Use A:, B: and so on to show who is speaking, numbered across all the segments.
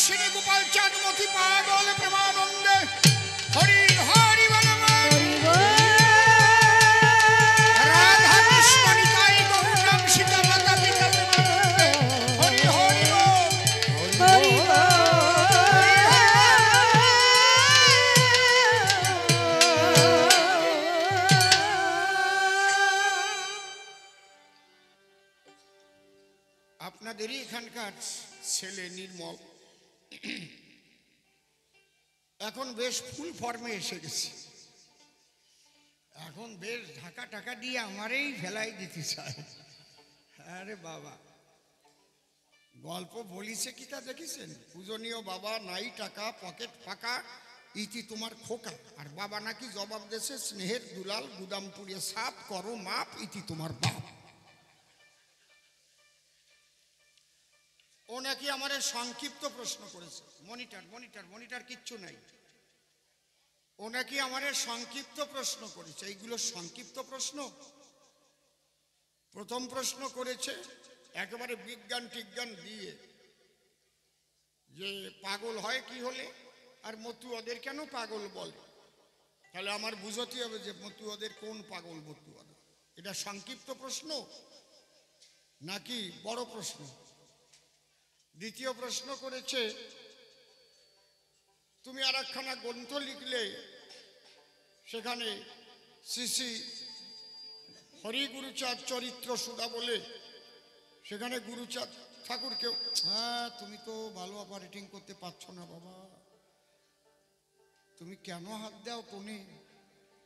A: শ্রী গোপাল চাঁদ মতি পাগল প্রেমানন্দে হরি হরি বল রাধা কৃষ্ণ নিতাই গৌর নাম সীতা মাতা পিতা হরি হরি বল আপনাদেরই এখানকার ছেলে নির্মল এখন বেশ ফুল ফর্মে এসে গেছে। এখন বেশ ঢাকা টাকা দিয়ে আমারই ফেলাই দিতে চায়। আরে বাবা, গল্প বলিছে কি তা দেখেছেন? পূজনীয় বাবা নাই টাকা, পকেট ফাঁকা, ইতি তোমার খোকা। আর বাবা নাকি জবাব দেছে, স্নেহের দুলাল গুদাম পুড়িয়ে সাফ করো মাপ, ইতি তোমার বাপ। ও নাকি আমার সংক্ষিপ্ত প্রশ্ন করেছে। মনিটর মনিটর মনিটর কিচ্ছু নাই। ও নাকি আমার সংক্ষিপ্ত প্রশ্ন করেছে। এইগুলো সংক্ষিপ্ত প্রশ্ন। প্রথম প্রশ্ন করেছে একেবারে বিজ্ঞান টিজ্ঞান দিয়ে, যে পাগল হয় কি হলে, আর মতুয়াদের কেন পাগল বলে। তাহলে আমার বুঝতে হবে যে মতুয়াদের কোন পাগল মতুয়ারা। এটা সংক্ষিপ্ত প্রশ্ন নাকি বড় প্রশ্ন? দ্বিতীয় প্রশ্ন করেছে, তুমি আর একখানা গ্রন্থ লিখলে, সেখানে শ্রী শ্রী হরিগুরুচাঁদ চরিত্র সুধা বলে সেখানে গুরুচাঁদ ঠাকুরকেও, হ্যাঁ তুমি তো ভালো অপারেটিং করতে পারছো না বাবা, তুমি কেন হাত দাও টোনে?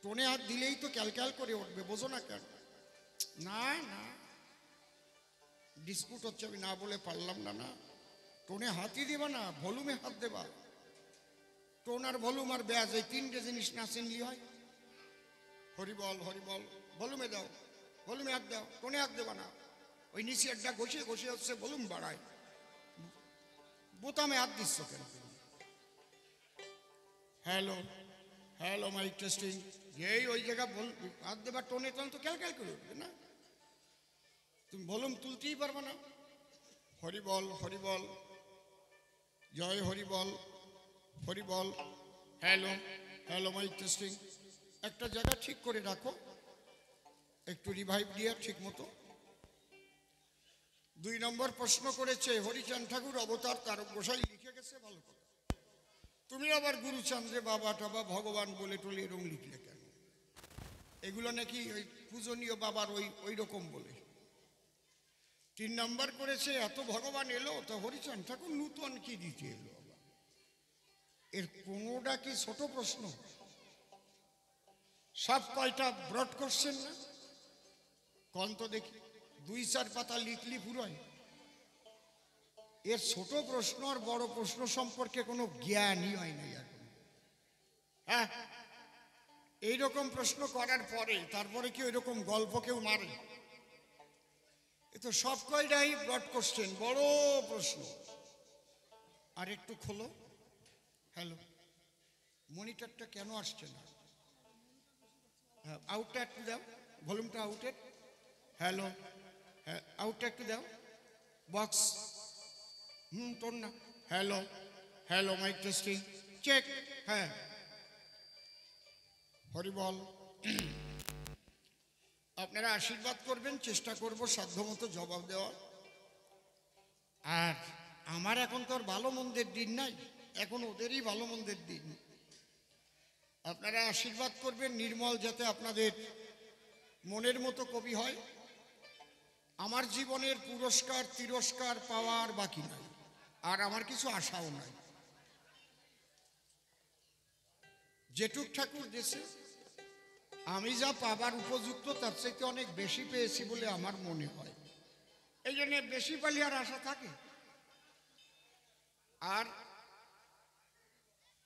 A: টোনে হাত দিলেই তো ক্যালক্যাল করে উঠবে, বোঝো না কেন? না না, ডিসপুট হচ্ছে, আমি না বলে পারলাম না। না, টোনে হাতই দেবা না, ভলিউমে হাত দেবা। টোন আর ভলিউম আর ব্যাস, এই তিনটে জিনিস না চিনলি হয়। হরিবল হরিবল, ভলিউমে দাও, ভলিউমে হাত দাও, টোনে হাত দেবা না। ওই নিচে একটা ঘষে ঘষে হচ্ছে ভলিউম বাড়ায়, বোতামে হাত দিচ্ছ কেন? হ্যালো হ্যালো মাইক টেস্টিং, যেই ওই জায়গা হাত দেবা টোনে, তখন তো ক্যালক্যাল করে উঠবে না, তুমি ভলিউম তুলতেই পারবে না। হরিবল হরিবল, জয় হরিবল হরিবল, হ্যালো হ্যালো মাইক টেস্টিং। একটা জায়গা ঠিক করে রাখো, একটু রিভাইভ দিয়ে ঠিক মতো। 2 নম্বর প্রশ্ন করেছে, হরিচাঁদ ঠাকুর অবতার তারক গোসাই লিখে গেছে, ভালো কথা। তুমি আবার গুরুচাঁদ্রে বাবা টাবা ভগবান বলে টলে এরকম লিখলে কেন? এগুলো নাকি ওই পূজনীয় বাবার ওই রকম বলে। 3 নম্বর করেছে, এত ভগবান এলো তো হরিচাঁদ ঠাকুর নূতন কি দিতে এলো? এর কোনোটা কি ছোট প্রশ্ন? সব কয়টা ব্রড করছেন না? কন তো দেখি, 2-4 পাতা লিখলি পুরোই। এর ছোট প্রশ্ন আর বড় প্রশ্ন সম্পর্কে কোনো জ্ঞানই হয় না এখন। হ্যাঁ, এইরকম প্রশ্ন করার পরে তারপরে কি ওইরকম গল্প কেউ মারে? এ তো সব কয়টাই ব্রড কোশ্চেন, বড় প্রশ্ন। আর একটু খোলো। হ্যালো, মনিটরটা কেন আসছে না? আউটটা একটু দাও, ভলিউমটা আউটের। হ্যালো, হ্যাঁ আউটটা একটু দাও, বক্স। তোর না। Hello hello mic testing check. হ্যাঁ, হরিবল। আপনারা আশীর্বাদ করবেন, চেষ্টা করব সাধ্যমতো জবাব দেওয়া। আর আমার এখন তো আর ভালো মন্দের দিন নাই, এখন ওদেরই ভালো মন্দের দিন। আপনারা আশীর্বাদ করবেন নির্মল যাতে আপনাদের মনের মতো কবি হয়। আমার জীবনের পুরস্কার তিরস্কার পাওয়ার বাকি নাই, আর আমার কিছু আশাও নাই। যেটুক ঠাকুর দেশে আমি যা পাবার উপযুক্ত তার চাইতে অনেক বেশি পেয়েছি বলে আমার মনে হয়। এই জন্য বেশি পালি আর আশা থাকে। আর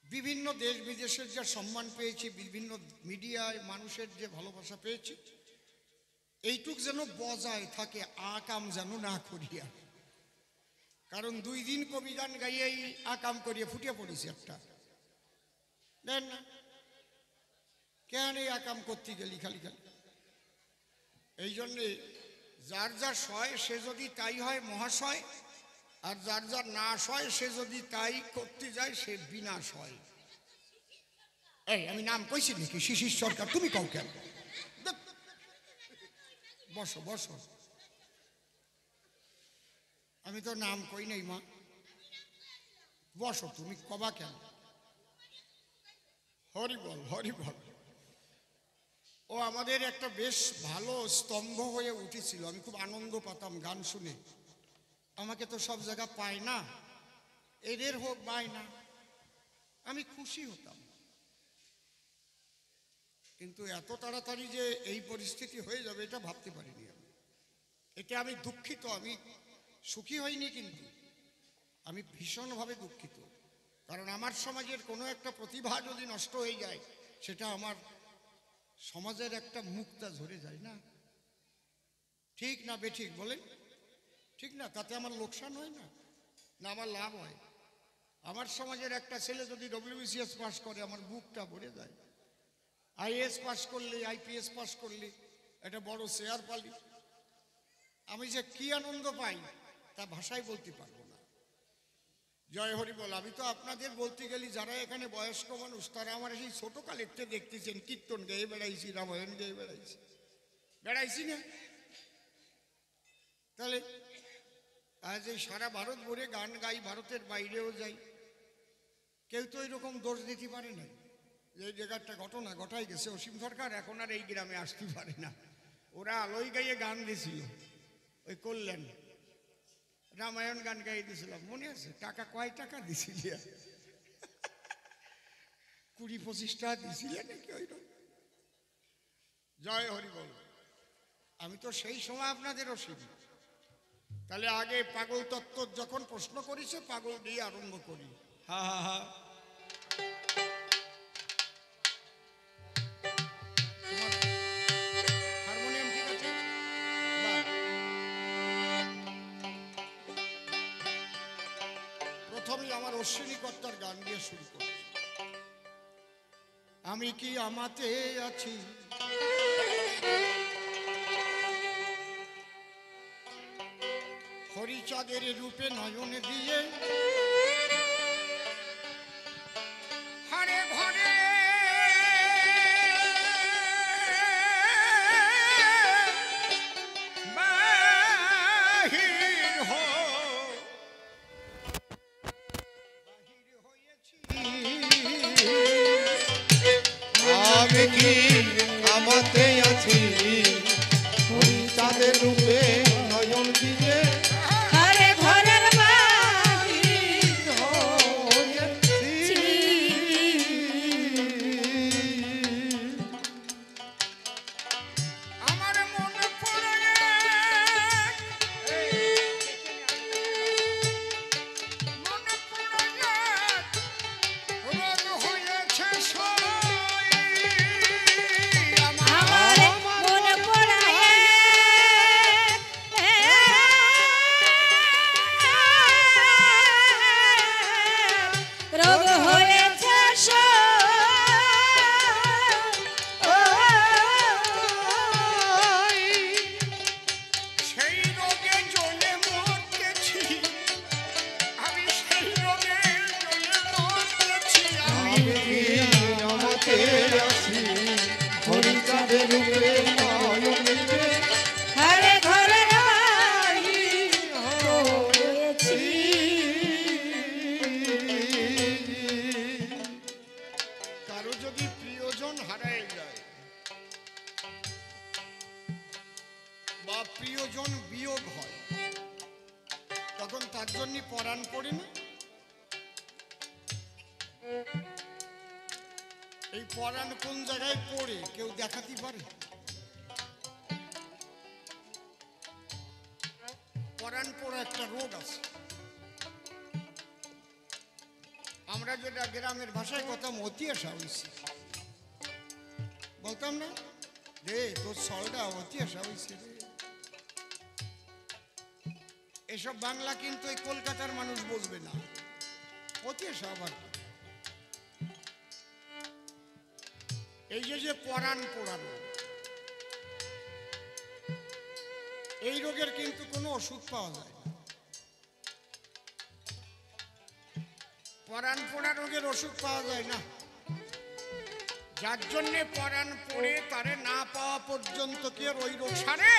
A: বিভিন্ন দেশ বিদেশের যা সম্মান পেয়েছি, বিভিন্ন মিডিয়ায় মানুষের যে ভালোবাসা পেয়েছি, এইটুক যেন বজায় থাকে, আকাম যেন না করিয়া। কারণ 2 দিন কবি গান গাইয়েই আকাম করিয়ে ফুটিয়ে পড়েছি একটা। দেন না কেন এই আকাম করতে গেলি খালি খালি? এই জন্যে যার যা সয় সে যদি তাই হয় মহাশয়, আর যার যার নাশ হয় সে যদি তাই করতে যায় সে বিনাশ হয়। এই আমি নাম কইছি নাকি? শিশির সরকার, তুমি কও কেন? বসো বসো, আমি তো নাম কই নাই মা, বসো, তুমি কবা কেন? হরি বল হরি বল। ও আমাদের একটা বেশ ভালো স্তম্ভ হয়ে উঠেছিল, আমি খুব আনন্দ পাতাম গান শুনে। আমাকে তো সব জায়গা পায় না, এদের হোক পায় না, আমি খুশি হতাম। কিন্তু এত তাড়াতাড়ি যে এই পরিস্থিতি হয়ে যাবে এটা ভাবতে পারিনি আমি। এটা আমি দুঃখিত, আমি সুখী হইনি, কিন্তু আমি ভীষণভাবে দুঃখিত। কারণ আমার সমাজের কোনো একটা প্রতিভা যদি নষ্ট হয়ে যায় সেটা আমার সমাজের একটা মুক্তা ঝরে যায় না? ঠিক না বেঠিক বলেন? ঠিক না? তাতে আমার লোকসান হয় না, না আমার লাভ হয়? আমার সমাজের একটা ছেলে যদি WBCS পাস করে আমার বুকটা ভরে যায়। IAS পাস করলে, IPS পাস করলে একটা বড় শেয়ার পালি, আমি যে কি আনন্দ পাই তা ভাষায় বলতে পারবো না। জয় হরি বল। আমি তো আপনাদের বলতে গেলে যারা এখানে বয়স্ক মানুষ তারা আমার সেই ছোট কালেরটা দেখতেছেন, কীর্তন গেয়ে বেড়াইছি, রামায়ণ গেয়ে বেড়াইছি না? তাহলে আজ এই সারা ভারত ভরে গান গাই, ভারতের বাইরেও যাই, কেউ তো এরকম দোষ দিতে পারে না যে এই জায়গাটা ঘটনা ঘটাই গেছে অসীম সরকার এখন আর এই গ্রামে আসতে পারে না। ওরা আলোয় গাইয়ে গান দিয়েছিল, ওই করলেন রামায়ণ গান গাইয়ে দিয়েছিলাম, মনে আছে? টাকা কয় টাকা দিছিল? 20-25 টাকা দিছিলে নাকি ওইরকম? জয় হরি বল। আমি তো সেই সময় আপনাদের অসীম। তাহলে আগে পাগল তত্ত্ব যখন প্রশ্ন করেছে পাগল দিয়ে আরম্ভ করি। হা হা হা। হারমোনিয়াম ঠিক আছে? প্রথমেই আমার অশ্বিনী কর্তার গান দিয়ে শুরু করি। আমি কি আমাতে আছি, হরিচাঁদের রূপে নয়ন দিয়ে, হারে ঘরে বাহির হয়েছি।
B: আমি কি আমাতে আছি, হরিচাঁদের রূপে নয়ন দিয়ে,
C: ঘরে ঘরের বাহির
B: হয়েছি।
A: আমার মন পড়ে রোদ হয়েছে সই।
C: আমার মন পড়ায় রোগ হয়েছে
A: সেই রোগে জ্বলে মরতেছি আমি, সেই রোগে জ্বলে মরতেছি আমি।
B: আমি কি আমাতে আছি, হরিচাঁদের রূপে নয়ন দিয়ে,
C: ঘরে ঘরের বাহির হয়েছি।
A: কারো যদি প্রিয়জন হারায় যায় বা প্রিয়জন বিয়োগ হয় তখন তার জন্য পরাণ পড়ে না? এই পরাণ কোন জায়গায় পড়ে কেউ দেখাতে পারে? পরাণ পড়া একটা রোগ আছে। আমরা যেটা গ্রামের ভাষায় কথা মতি আসা হয়েছে বলতাম না, রে তোর সলটা অতি আসা হয়েছে রে। এসব বাংলা কিন্তু এই কলকাতার মানুষ বুঝবে না। অতি আসা আবার কি? এই যে পরাণ পোড়ানো, এই রোগের কিন্তু কোনো ওষুধ পাওয়া যায় না। পরাণ পোড়া রোগের ওষুধ পাওয়া যায় না, যার জন্যে পরাণ পড়ে তারে না পাওয়া পর্যন্ত কি আর ওই রোগ সারে?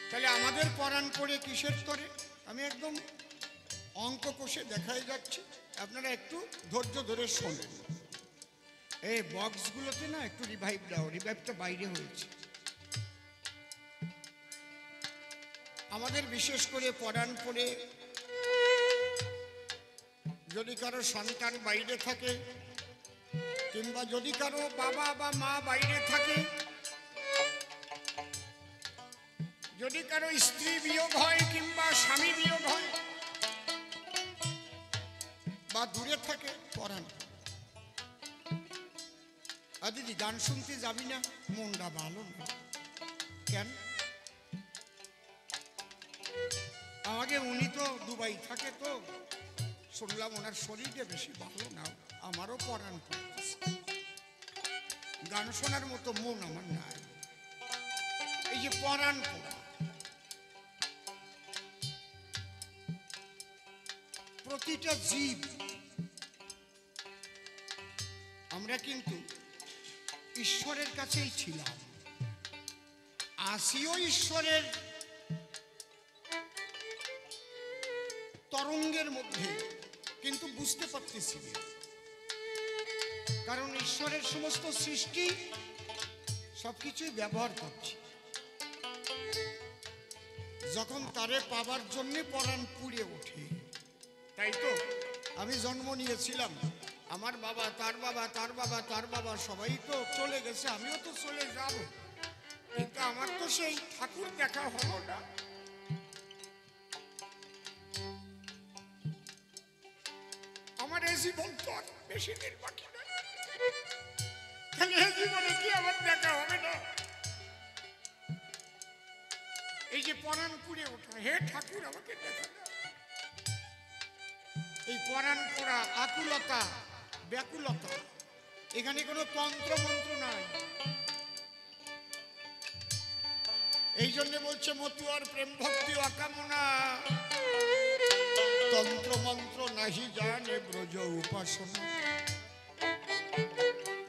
A: তাহলে আমাদের পরাণ পড়ে কিসের করে? আমি একদম অঙ্ক কষে দেখাই যাচ্ছি, আপনারা একটু ধৈর্য ধরে শোনেন। এই বক্সগুলোতে না একটু রিভাইভ দাও, রিভাইভটা বাইরে হয়েছে। আমাদের বিশেষ করে পরাণ পড়ে যদি কারো সন্তান বাইরে থাকে, কিংবা যদি কারো বাবা বা মা বাইরে থাকে, যদি কারো স্ত্রী বিয়োগ হয় কিংবা স্বামী বিয়োগ হয় বা দূরে থাকে, পরাণ। আর দিদি গান শুনতে যাবি না? মনটা ভালো না কেন? আমাকে উনি তো দুবাই থাকে, তো শুনলাম ওনার শরীরটা বেশি ভালো না, আমারও পরাণ করতেছে। গান শোনার মতো মন আমার নাই। এই যে পরাণ পড়া, প্রতিটা জীব আমরা কিন্তু ঈশ্বরের কাছেই ছিলাম, আসিও ঈশ্বরের তরঙ্গের মধ্যে, কিন্তু বুঝতে পারতেছি না, কারণ ঈশ্বরের সমস্ত সৃষ্টি সবকিছুই ব্যবহার করছি। যখন তারে পাবার জন্য পরাণ পুড়ে ওঠে, তাই তো আমি জন্ম নিয়েছিলাম, আমার বাবা, তার বাবা, তার বাবা, তার বাবা সবাই তো চলে গেছে, আমিও তো চলে যাব, কিন্তু আমার তো সেই ঠাকুর দেখা হলো না। আমার এই জীবন তো আর বেশি দিন বাকি না, তাহলে এই জীবনে কি আমার দেখা হবে না? এই যে পরাণ পুড়ে ওঠা, হে ঠাকুর আমাকে দেখা দাও। এই পরাণ পোড়া আকুলতা, ব্যাকুলতা, এখানে কোনো তন্ত্র মন্ত্র নাই। এই জন্য বলছে মতুয়ার প্রেম ভক্তি অকামনা, তন্ত্র মন্ত্র নাহি জানে ব্রজ উপাসনা।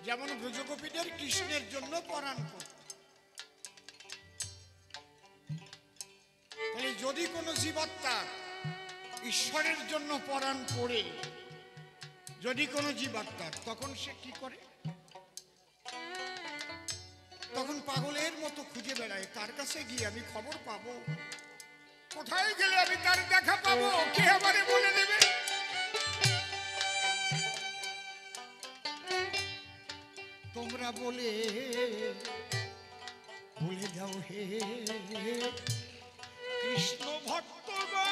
A: যেমন ব্রজগোপীদের কৃষ্ণের জন্য পরাণ করত। তাহলে যদি কোনো জীবাত্মা ঈশ্বরের জন্য পরাণ পড়ে, যদি কোনো জীবাত্মার, তখন সে কি করে? তখন পাগলের মতো খুঁজে বেড়ায়, তার কাছে গিয়ে আমি খবর পাবো, কোথায় গেলে আমি তার দেখা পাবো, কে আমারে বলে দেবে? তোমরা বলে বলে দাও হে কৃষ্ণ ভক্তগণ,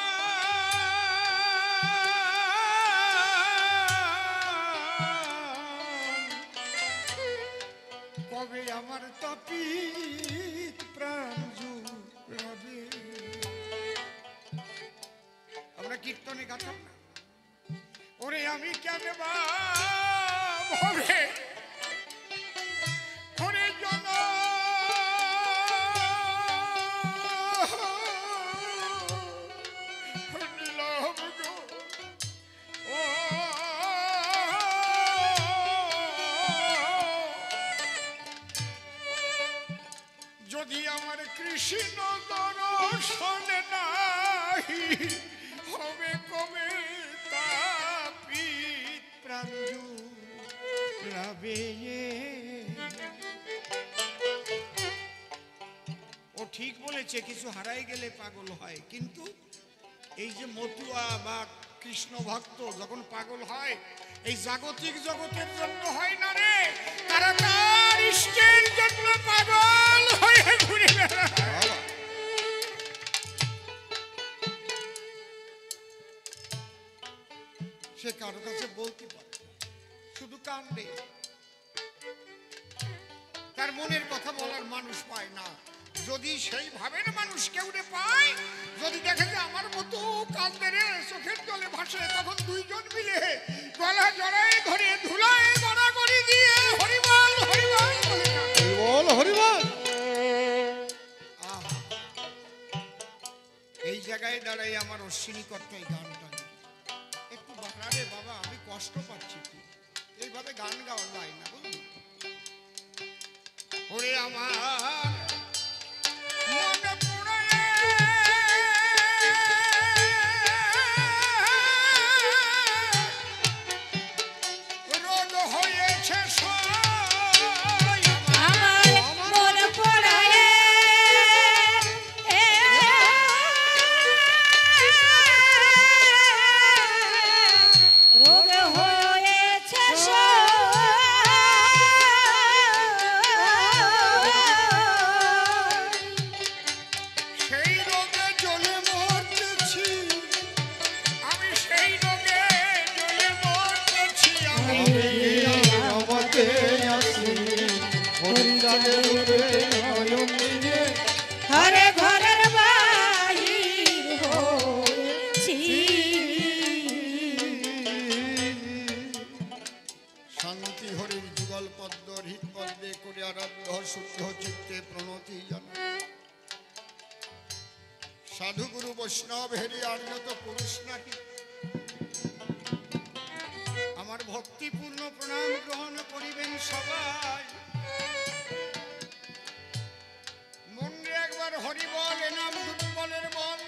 A: কবে আমার তাপিত প্রাণ জুড়াবে? আমরা কীর্তনে গাতাম না, ওরে আমি কেন ভাবে ওরে জন নীলভ গো, ও যদি আমার কৃষ্ণ দর্শন নাহি হবে, কবে তাপিত প্রাণ জুড়াবে? ও ঠিক বলেছে, কিছু হারাই গেলে পাগল হয়, কিন্তু এই যে মতুয়া বা কৃষ্ণ ভক্ত যখন পাগল হয়, এই জাগতিক জগতের জন্য হয় না রে, তারা তার ইষ্টের জন্য পাগল হয়ে ঘুরে বেড়ায়। সে কারো কাছে বলতে পারে, শুধু কান্দে, তার মনের কথা বলার মানুষ পায় না। যদি সেই ভাবের মানুষ কেউ পায়, যদি দেখে যে আমার মতো কান্দে রে, চোখের জলে ভাসে, তখন দুইজন মিলে গলা জড়ায় ধরে ধুলায় গড়াগড়ি দিয়ে হরিবল হরিবল হরিবল হরিবল। এই জায়গায় দাঁড়াই আমার অশ্বিনী কর্তাই গানটা দিল। একটু বাড়ারে বাবা, আমি কষ্ট পাচ্ছি, তুই এইভাবে গান গাওয়া যায় না, বুঝলি? ওরে আমার মনে পড়ে রোগ হয়েছে সয়
C: আমার মন পড়ায় রোগ হয়েছে
A: সেই রোগে জ্বলে মরতেছি, আমি সেই রোগে জ্বলে মরতেছি। আমি
B: রমতে আসি হরিচাঁদের রূপে নয়ন দিলে
C: ঘরে ঘরের বাহির হয়েছি।
A: শান্তি হরির যুগল পদ্ম হৃদ পদ্মে করে আরাধ্য শুদ্ধ চিত্তে প্রণতি জানা। সাধু গুরু বৈষ্ণব হেরি আর্যত পুরুষ নাকি আমার ভক্তিপূর্ণ প্রণাম গ্রহণ করিবেন সবাই। মনে একবার হরি বল, এ নাম দুর্বলের বল,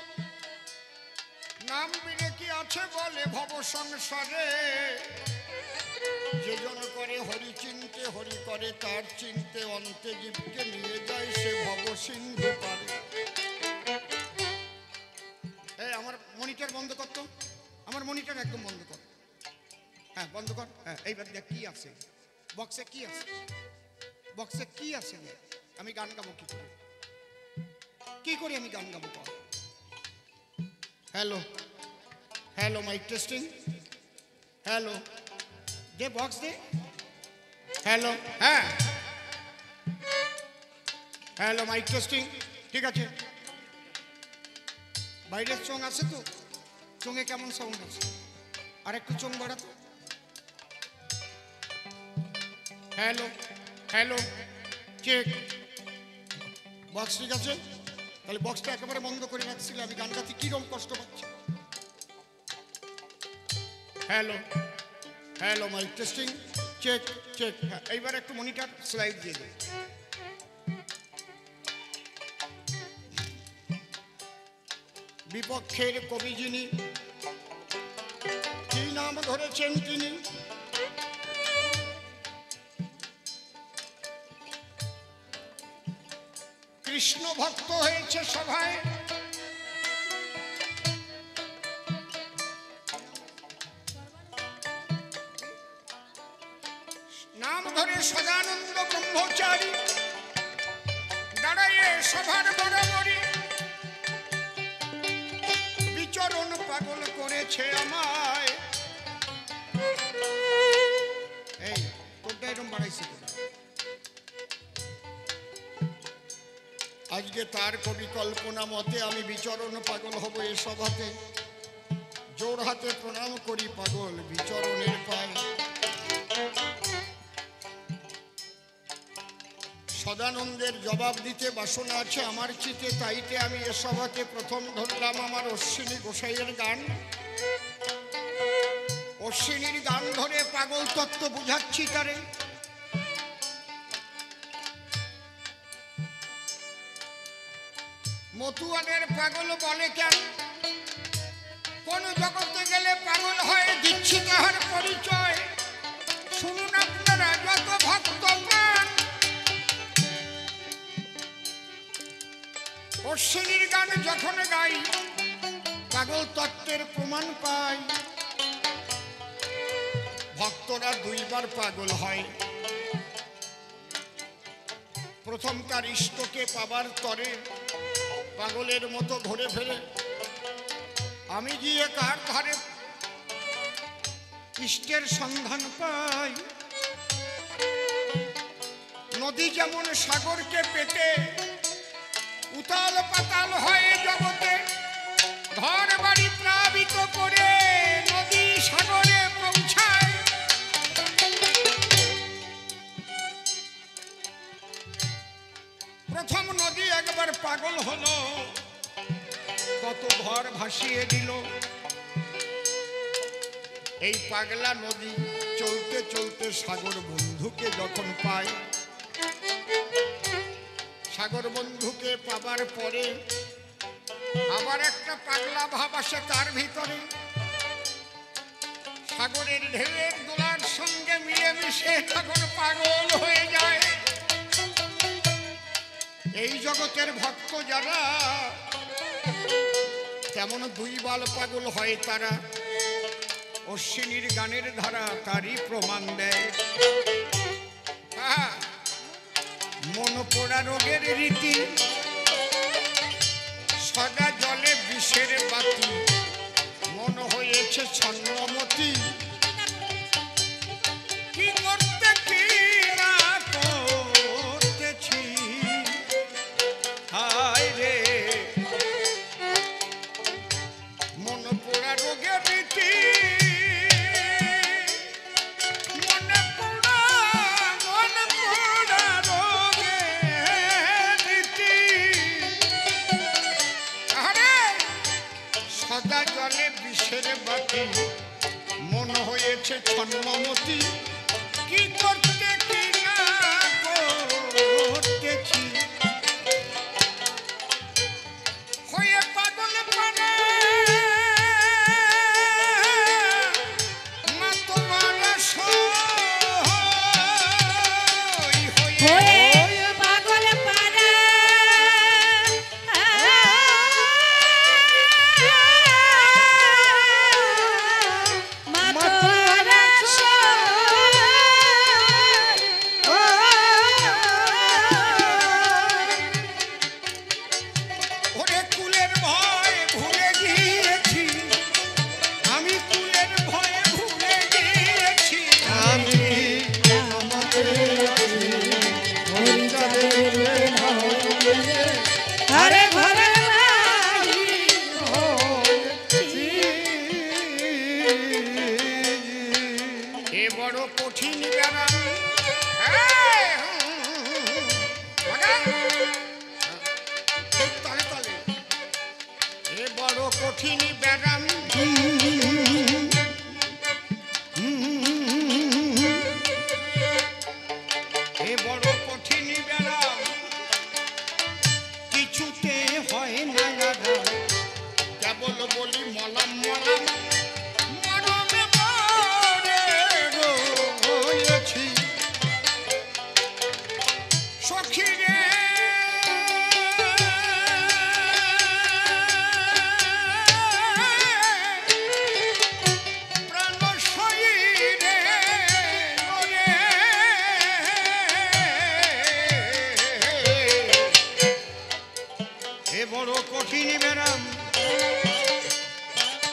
A: নাম বিনে কি আছে বলে ভব সংসারে। যে জন করে হরি চিনতে, হরি করে তার চিনতে, অন্তে জীবকে নিয়ে যায় সে ভব সিন্ধু পারে। এই আমার মনিটর বন্ধ কর তো, আমার মনিটর একদম বন্ধ কর। হ্যাঁ বন্ধ কর। হ্যাঁ এইবার দেখ কি আছে বক্সে, কি আছে বক্সে, কি আছে দেখ। আমি গান গাবো কি করে, কি করে আমি গান গাবো কর। Hello hello, mic testing, hello, দে বক্স দে, হ্যালো, হ্যাঁ হ্যালো, মাইক টেস্টিং, ঠিক আছে। বাইরের চোং আছে তো, চোঙে কেমন সাউন্ড আছে, আর একটু চোং বাড়াতো। হ্যালো হ্যালো, চেক, বক্স ঠিক আছে। তাহলে বক্সটা একেবারে বন্ধ করে রাখছিলে, আমি গান গাতে কিরকম কষ্ট পাচ্ছি। Hello hello, mic testing, check check. হ্যাঁ এইবার একটু মনিটর স্লাইড দিয়ে দেয়। বিপক্ষের কবি যিনি, কি নাম ধরেছেন তিনি, কৃষ্ণ ভক্ত হয়েছে সভায়। নাম ধরে সদানন্দ ব্রহ্মচারী দাঁড়াইয়ে সভার বরাবরই বিচরণ পাগল করেছে আমায়। এই তোরটা এরকম বাড়াইছে তো। আজকে তার কবি কল্পনা মতে আমি বিচরণ পাগল হব এ সভাতে। জোর হাতে প্রণাম করি পাগল বিচরণের পায়। সদানন্দের জবাব দিতে বাসনা আছে আমার চিতে, তাইতে আমি এ সভাতে প্রথম ধরলাম আমার অশ্বিনী গোসাইয়ের গান। অশ্বিনীর গান ধরে পাগল তত্ত্ব বুঝাচ্ছি তারে। মতুয়ানের পাগল বলে কেন, কোন জগতে গেলে পাগল হয়, দিচ্ছি তাহার পরিচয়। শুনুন আপনারা যত ভক্ত প্রাণ, অশ্বিনীর গান যখন গাই পাগল তত্ত্বের প্রমাণ পাই। ভক্তরা দুইবার পাগল হয়, প্রথম তার ইষ্টকে পাবার তরে পাগলের মতো ঘুরে ফেরে। আমি গিয়ে কার ধারে ইষ্টের সন্ধান পাই। নদী যেমন সাগরকে পেতে উতাল পাতাল হয়ে জগতে, ঘর বাড়ি প্লাবিত করে নদী সাগরে পৌঁছায়। প্রথম নদী একবার পাগল হলো, কত ঘর ভাসিয়ে দিল। এই পাগলা নদী চলতে চলতে সাগর বন্ধুকে যখন পায়, সাগর বন্ধুকে পাবার পরে আবার একটা পাগলা ভাব আসে তার ভিতরে। সাগরের ঢেউয়ের দোলার সঙ্গে মিলেমিশে সাগর পাগল হয়ে যায়। এই জগতের ভক্ত যারা তেমন দুই বাল পাগল হয় তারা, অশ্বিনীর গানের ধারা তারই প্রমাণ দেয়। মন পোড়া রোগের রীতি, সদা জলে বিষের বাতি, মন হয়েছে ছন্নমতি। কি করতে কি না করতেছি, হায় রে মন পোড়া রোগের রীতি, মন পোড়া রোগের রীতি। আরে সদা জলে বিষের বাতি, মন হয়েছে ছন্নমতি। কি করতে কি না করতেছি, হয়ে পাগল পারে মা তোমার সই
C: হয়ে পাগল পারা মাতোরা
A: ওরে কুলের ভয় ভুলে গিয়েছি, আমি কুলের ভয় ভুলে গিয়েছি।
B: আমি আমাকে আছি হরিচাঁদের রূপে নয়নে
C: ঘরে ঘরে বাড়ি
B: হয়েছি।
A: এ বড় কঠিন ব্যারাম, তলে তলে এ বড় কঠিন ব্যারাম। এ বড় কঠিন ব্যারাম, কিছুতে হয় না আরাম। কেবল বলি মলাম মলাম, মরমে মরে রয়েছি। সখী রে প্রাণ শরীরে ওরে, এ বড় কঠিন ব্যারাম,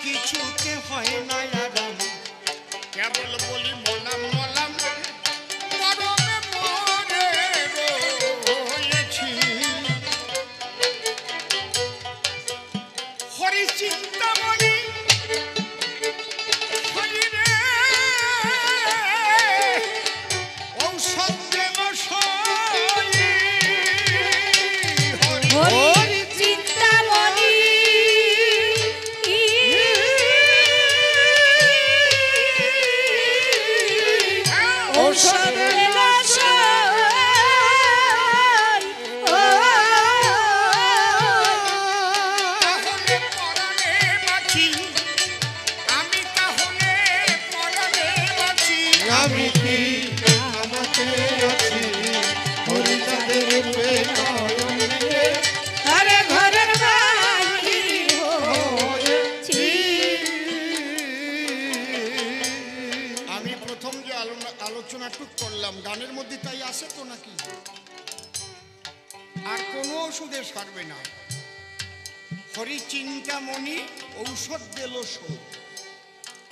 A: কিছুতে হয় না আরাম। কেবল বলি মলাম মলাম, মরমে মরে রয়েছি। হরি চিন্তামণি শরীরে ঔষধ দেব সই। হরি
C: হরি চিন্তামণি ঔষধ
A: তাহলে পরাণে বাঁচি, আমি তাহলে পরাণে বাঁচি।
B: আমি কি আমাকে আছি হরিচাঁদের রূপে নয়নে
C: ঘরে ঘরের বাড়ি
B: হয়েছি।
A: আমি প্রথম যে আলোচনাটুক করলাম গানের মধ্যে তাই আছে তো নাকি? আর কোনো ওষুধে সারবে না। হরি চিন্তামণি ঔষধ দিল শোধ,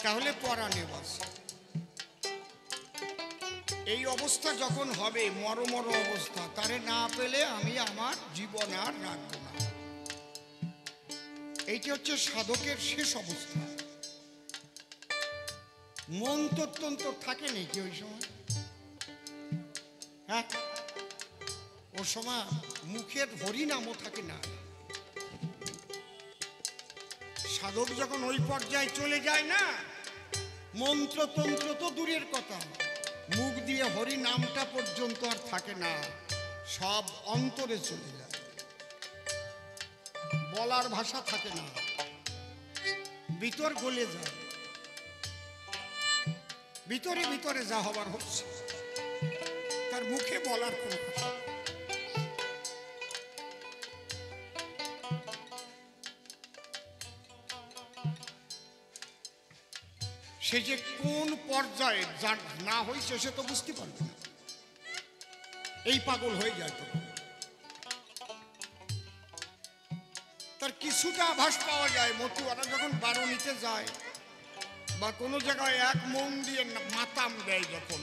A: তাহলে পরাণে বাঁচে। এই অবস্থা যখন হবে মর অবস্থা, তারে না পেলে আমি আমার জীবন আর রাখব না। এইটি হচ্ছে সাধকের শেষ অবস্থা। মন তত্ত্ব থাকে নাকি ওই সময়? হ্যাঁ, ওর সময় মুখের হরিনামও থাকে না। সাধক যখন ওই পর্যায়ে চলে যায় না, মন্ত্রতন্ত্র তো দূরের কথা, মুখ দিয়ে হরি নামটা পর্যন্ত আর থাকে না, সব অন্তরে চলে যায়, বলার ভাষা থাকে না, ভিতর গলে যায়, ভিতরে ভিতরে যা হবার হচ্ছে তার মুখে বলার কোনো কথা। সে যে কোন পর্যায়ে না হয়েছে সে তো বুঝতে পারবে না, এই পাগল হয়ে যায় তখন। তার কিছুটা আভাস পাওয়া যায়, মতুয়ারা যখন বারণীতে যায় বা কোনো জায়গায় এক মন দিয়ে মাতাম দেয়, যখন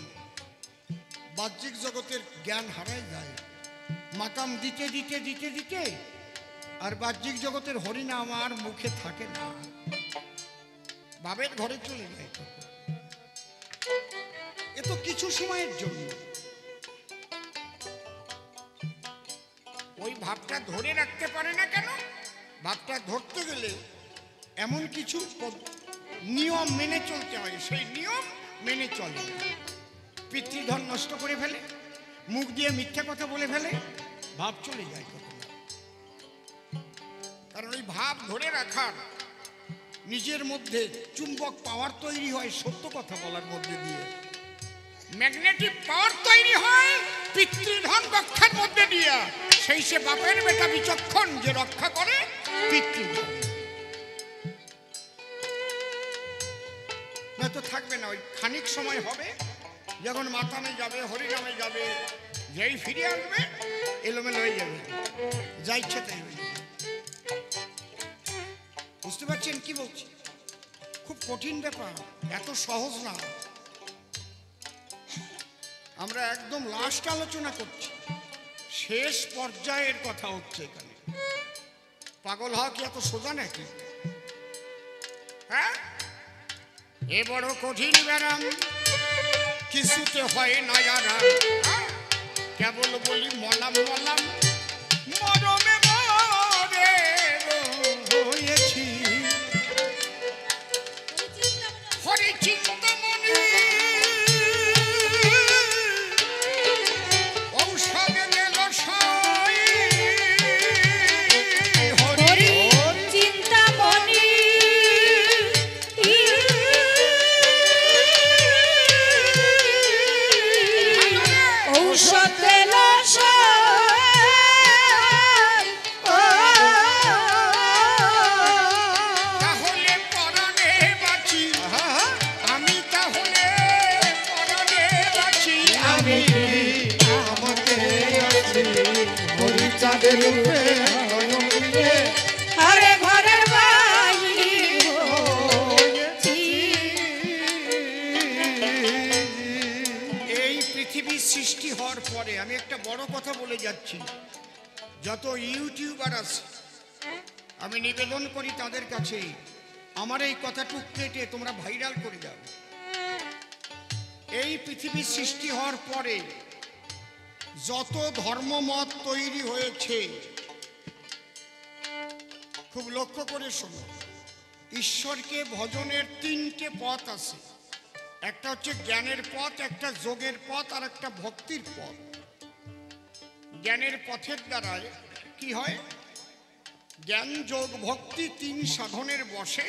A: বাহ্যিক জগতের জ্ঞান হারায় যায়, মাতাম দিতে দিতে দিতে দিতে আর বাহ্যিক জগতের হরিনাম আর মুখে থাকে না, ভাবের ঘরে চলে যায়। এ তো কিছু সময়ের জন্য, ওই ভাবটা ধরে রাখতে পারে না কেন? ভাবটা ধরতে গেলে এমন কিছু নিয়ম মেনে চলতে হয়, সেই নিয়ম মেনে চলে, পিতৃধন নষ্ট করে ফেলে, মুখ দিয়ে মিথ্যা কথা বলে ফেলে, ভাব চলে যায় তখন। কারণ ওই ভাব ধরে রাখার নিজের মধ্যে চুম্বক পাওয়ার তৈরি হয় সত্য কথা বলার মধ্যে দিয়ে, ম্যাগনেটিক পাওয়ার তৈরি হয় পিতৃধন রক্ষার মধ্যে দিয়ে, সেই সে বাপের বেটা বিচক্ষণ যে রক্ষা করে পিতৃধন, না তো থাকবে না। ওই খানিক সময় হবে যখন মাতামে যাবে, হরিনামে যাবে, যেই ফিরে আসবে এলোমেলো হয়ে যাবে, যা ইচ্ছে তাই হয়ে যাবে। বুঝতে পারছেন কি বলছি? খুব কঠিন ব্যাপার, এত সহজ না। আমরা একদম লাস্ট আলোচনা করছি, শেষ পর্যায়ের কথা হচ্ছে এখানে। পাগল হওয়া কি এত সোজা নাকি? হ্যাঁ, এ বড় কঠিন ব্যারাম, কিছুতে হয় না যারা, কেবল বলি মলাম মলাম, মরমে মরে রয়েছি, হরি চিন্তামণি ঔষধে গেল সাই,
C: হরি চিন্তামণি ঔষধ দিল সাই,
A: তাহলে পরাণে বাঁচি আমি, তাহলে পরাণে বাঁচি আমি,
B: আমাকে আছি হরিচাঁদের রূপে নয়ন নিয়ে
C: আরে ঘরের বাইরে
B: হয়েছি।
A: এই পৃথিবীর সৃষ্টি হওয়ার পরে আমি একটা বড় কথা বলে যাচ্ছি, যত ইউটিউবার আছে আমি নিবেদন করি তাদের কাছে আমার এই কথাটুক কেটে তোমরা ভাইরাল করে যাও। এই পৃথিবীর সৃষ্টি হওয়ার পরে যত ধর্মমত তৈরি হয়েছে, খুব লক্ষ্য করে শোনো, ঈশ্বরকে ভজনের তিনটে পথ আছে, একটা হচ্ছে জ্ঞানের পথ, একটা যোগের পথ, আর একটা ভক্তির পথ। জ্ঞানের পথের দ্বারায় কি হয়? জ্ঞান যোগ ভক্তি তিন সাধনের বসে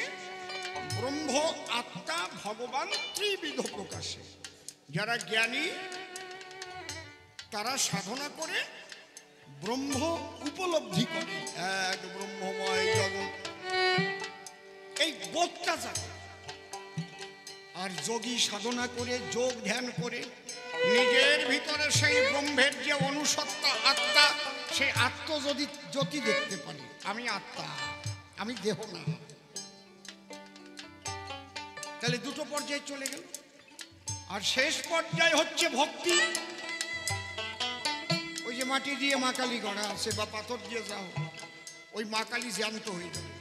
A: ব্রহ্ম আত্মা ভগবান ত্রিবিধ প্রকাশে। যারা জ্ঞানী তারা সাধনা করে ব্রহ্ম উপলব্ধি করে, এক ব্রহ্মময় জগৎ, এই বোধটা জানে। আর যোগী সাধনা করে, যোগ ধ্যান করে নিজের ভিতরে সেই ব্রহ্মের যে অনুসত্তা আত্মা, সেই জ্যোতি দেখতে পারি, আমি আত্মা, আমি দেহ না। তাহলে দুটো পর্যায়ে চলে গেল। আর শেষ পর্যায়ে হচ্ছে ভক্তি। ওই যে মাটি দিয়ে মা কালী গড়া আছে বা পাথর দিয়ে যাও, ওই মা কালী জ্যান্ত হয়ে যাবে।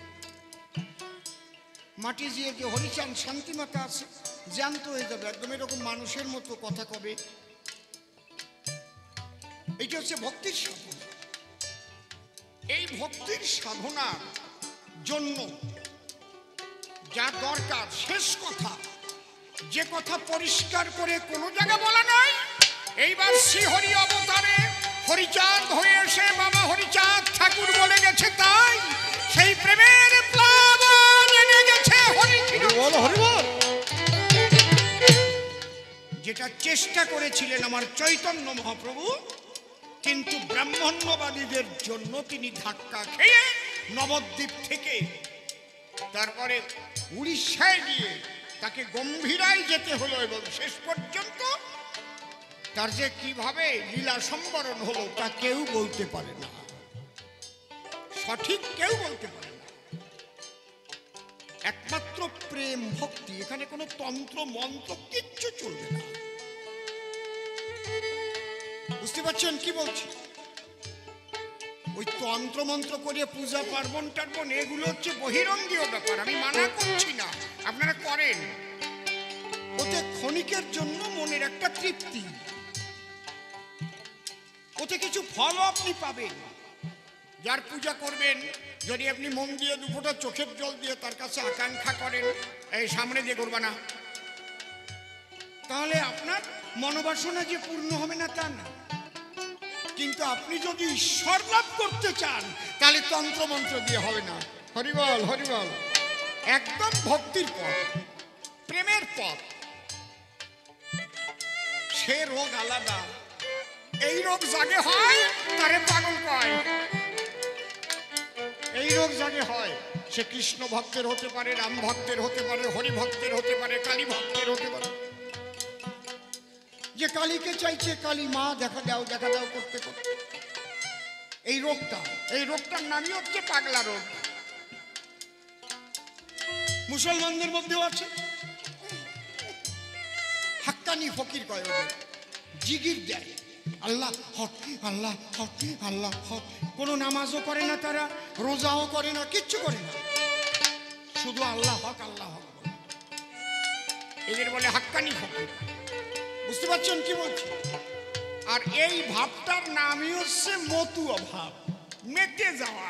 A: মাটি দিয়ে যে হরিচাঁদ শান্তিমাতা আছে জ্যান্ত হয়ে যাবে, একদম এরকম মানুষের মতো কথা কবে। এইটা হচ্ছে ভক্তির সাধনা। এই ভক্তির সাধনার জন্য যা দরকার শেষ কথা, যে কথা পরিষ্কার করে কোনো জায়গা বলা নাই, এইবার শ্রীহরি অবতারে হরিচাঁদ হয়ে এসে বাবা হরিচাঁদ ঠাকুর বলে গেছে, তাই সেই প্রেমের প্লাবন এনে গেছে হরি
B: বল হরি বল।
A: যেটা চেষ্টা করেছিলেন আমার চৈতন্য মহাপ্রভু, কিন্তু ব্রাহ্মণ্যবাদীদের জন্য তিনি ধাক্কা খেয়ে নবদ্বীপ থেকে তারপরে উড়িষ্যায় গিয়ে তাকে গম্ভীরায় যেতে হলো, এবং শেষ পর্যন্ত তার যে কিভাবে লীলা সম্বরণ হলো তা কেউ বলতে পারে না, সঠিক কেউ বলতে পারে না। একমাত্র প্রেম ভক্তি, এখানে কোনো তন্ত্র মন্ত্র কিচ্ছু চলবে না। বুঝতে পারছেন কি বলছি? ওই তন্ত্র মন্ত্র করে পূজা পার্বণ টার্বণ এগুলো হচ্ছে বহিরঙ্গীয় ব্যাপার, আমি মানা করছি না, আপনারা করেন, ওতে ক্ষণিকের জন্য মনের একটা তৃপ্তি, ওতে কিছু ফল আপনি পাবেন। যার পূজা করবেন, যদি আপনি মন দিয়ে দুফোঁটা চোখের জল দিয়ে তার কাছে আকাঙ্ক্ষা করেন, এই সামনে দিয়ে করবা না, তাহলে আপনার মনোবাসনা যে পূর্ণ হবে না তা না। কিন্তু আপনি যদি ঈশ্বর লাভ করতে চান তাহলে তন্ত্র মন্ত্র দিয়ে হবে না। হরিবল হরিবল, একদম ভক্তির পথ, প্রেমের পথ। সে রোগ আলাদা, এই রোগ জাগে হয় তারে পাগল কয়, এই রোগ জাগে হয়। সে কৃষ্ণ ভক্তের হতে পারে, রাম ভক্তের হতে পারে, হরি ভক্তের হতে পারে, কালী ভক্তের হতে পারে। যে কালীকে চাইছে, কালী মা দেখা দাও করতে করতে এই রোগটার নামই হচ্ছে পাগলা রোগ। মুসলমানদের মধ্যেও আছে, হাক্কানি ফকির কয় ওদের, জিগির দেয় আল্লাহ হক আল্লাহ হক আল্লাহ হক। কোনো নামাজও করে না তারা, রোজাও করে না, কিচ্ছু করে না, শুধু আল্লাহ হক আল্লাহ হক বলে। এদের বলে হাক্কানি ফকির। বুঝতে পারছেন কি বলছি? আর এই ভাবটার নামই হচ্ছে মতুয়া ভাব, মেতে যাওয়া।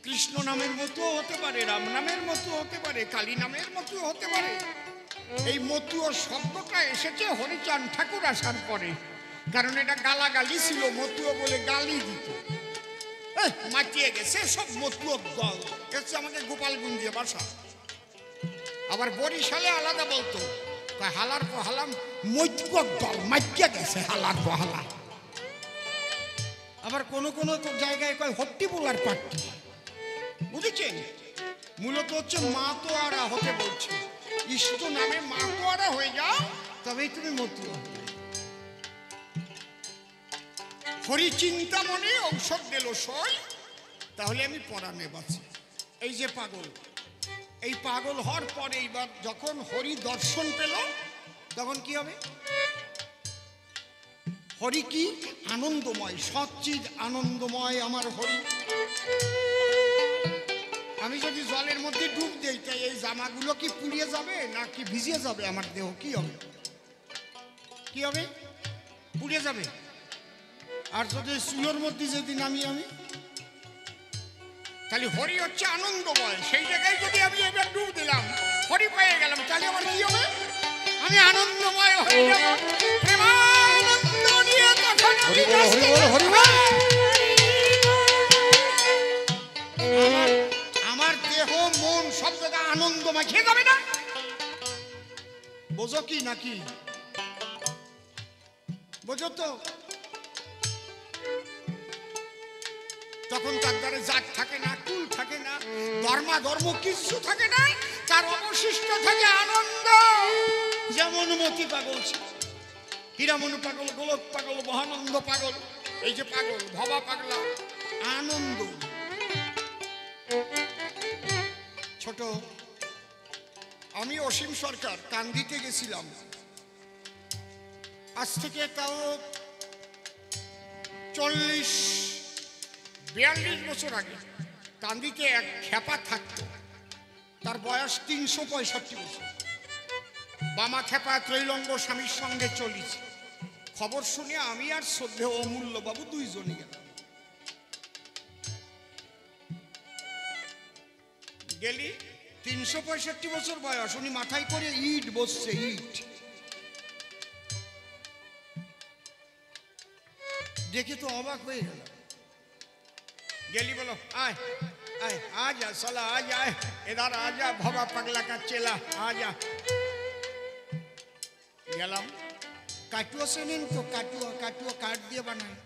A: কৃষ্ণ নামের মতো হতে পারে, রাম নামের মতো হতে পারে, কালী নামের মতো হতে পারে। এই মতুয়া শব্দটা এসেছে হরিচাঁদ ঠাকুর আসার পরে, কারণ এটা গালাগালি ছিল, মতুয়া বলে গালি দিত, মাতিয়ে গেছে সব মতুয়া দল। হচ্ছে আমাদের গোপালগঞ্জে বাসা। আবার বরিশালে আলাদা বলতো, হালার হালাম মৈত্যক দল, মাইকিয়া গেছে হালার হালা। আবার কোন কোন জায়গায় কয় হট্টি বোলার পাট্টি। বুঝেছেন? মূলত হচ্ছে মাতোয়ারা হতে বলছে, ইষ্ট নামে মাতোয়ারা হয়ে যাও, তবেই তুমি মতুয়া। হরি চিন্তামণি ঔষধ দিল সই, তাহলে আমি পরাণে বাঁচি। এই যে পাগল, এই পাগল হওয়ার পরে এইবার যখন হরি দর্শন পেল, তখন কি হবে? হরি কি আনন্দময়, সচ্চিদ আনন্দময় আমার হরি। আমি যদি জলের মধ্যে ডুব দিই, তাই এই জামাগুলো কি পুড়িয়ে যাবে নাকি ভিজিয়ে যাবে? আমার দেহ কি হবে? কি হবে? পুড়িয়ে যাবে। আর যদি চুলোর মধ্যে যদি নামি আমি, তাহলে হরি হচ্ছে আনন্দময়। সেই জায়গায় যদি আমি এবার ডুব দিলাম, হরি পেয়ে গেলাম, তাহলে আমার কি হবে? আমি আনন্দময় হয়ে যাব। প্রেমানন্দ নিয়ে তখন আমি আমার দেহ মন সব জায়গায় আনন্দময় খেয়ে যাবে না। বোঝো কি নাকি? বোঝো তো? তখন তার দ্বারা জাত থাকে না, কুল থাকে না, ধর্ম কিছু থাকে না, তার অবশিষ্ট থাকে আনন্দ। যেমন মতি পাগল ছিল, হীরামনু পাগল, গোলক পাগল, মহানন্দ পাগল, এই যে পাগল ভবা পাগলা, আনন্দ। ছোট আমি অসীম সরকার কান্দিতে গেছিলাম, আজ থেকে তাও 40-42 বছর আগে। কান্দিতে এক খেপা থাকতো, তার বয়স 365 বছর। বামা খেপা ত্রৈলঙ্গ স্বামীর সঙ্গে চলিছে। খবর শুনে আমি আর শ্রদ্ধেয় অমূল্য বাবু দুইজনই গেলি 365 বছর বয়স, উনি মাথায় করে ইট বসছে, ইট। দেখে তো অবাক হয়ে গেল। গেলি বলো आय आय आ जा साला आ जा इधर आ जा भवा पगला का चेला आ जा। গেলাম। কাটুয়া চেনেন তো? কাটুয়া, কাটুয়া কাঠ দিয়ে বানায়,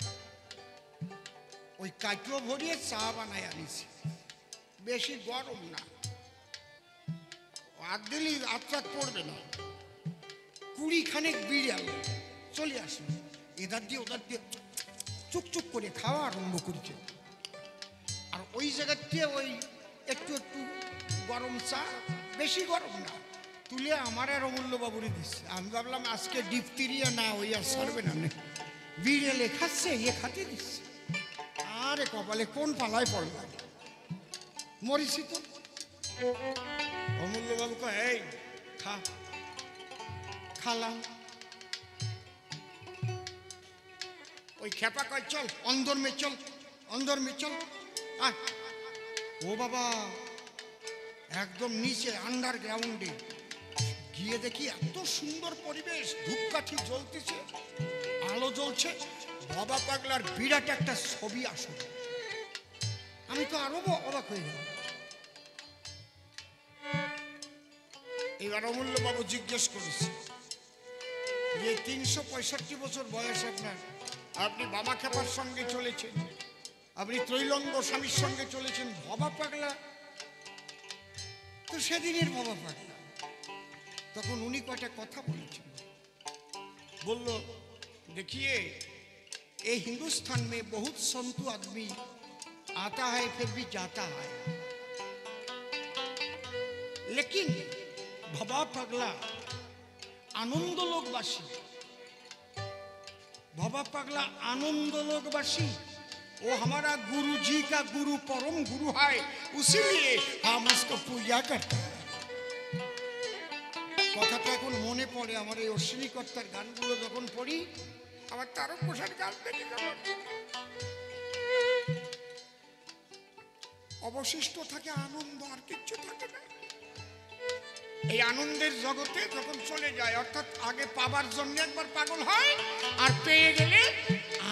A: ওই কাটুয়া ভরিয়ে চা বানায় আনিছি। বেশি গরম না, হাত দিলেই আত্মাত পড়বে না। 20 খানেক বিড়াল চলে আসে, এদার দিয়ে ওদার দিয়ে চুকচুক করে খাওয়া আরম্ভ করেছে। আর ওই জায়গাতে ওই একটু একটু গরম চা, বেশি গরম না, তুলে আমার আর অমূল্য বাবুরে দিচ্ছে। আমি ভাবলাম আজকে ডিপথিরিয়া না ওই আর সারবে না, বিড়ালে খাচ্ছে, ইয়ে খাতে দিচ্ছে। আরে কপালে কোন পালায় পড়লাম, মরিছি তো। অমূল্য বাবু কয় এই খা। খালাম। ওই খেপা কয় চল অন্দর মে চল, অন্দর মে চল। ও বাবা, একদম নিচে আন্ডারগ্রাউন্ডে গিয়ে দেখি এত সুন্দর পরিবেশ, ধূপকাঠি জ্বলতেছে, আলো জ্বলছে, বাবা পাগলার বিরাট একটা ছবি আসলে। আমি তো আরো অবাক হয়ে গেলাম। এবার অমূল্য বাবু জিজ্ঞেস করেছে যে 365 বছর বয়স আপনার, আপনি বাবা খেপার সঙ্গে চলেছেন, আপনি ত্রৈলঙ্গ স্বামীর সঙ্গে চলেছেন, বাবা পাগলা তো সেদিনের বাবা পাগলা। তখন উনি কয়টা কথা বলেছেন, বলল देखिए ये हिंदुस्तान में बहुत संतु आदमी आता है फिर भी जाता है, लेकिन बाबा पगला आनंद लोकवासी, बाबा पगला आनंद लोकवासी, वो हमारा गुरु जी का गुरु, परम गुरु है, उसीलिए हम उसको पूजा करते हैं। কথাটা এখন মনে পড়ে আমার, এই অশ্বিনী কর্তার গানগুলো যখন পড়ি আমার তারক প্রসাদ গান দেখে যাবার অবশিষ্ট থাকে আনন্দ, আর কিচ্ছু থাকে না। এই আনন্দের জগতে যখন চলে যায়, অর্থাৎ আগে পাবার জন্য একবার পাগল হয়, আর পেয়ে গেলে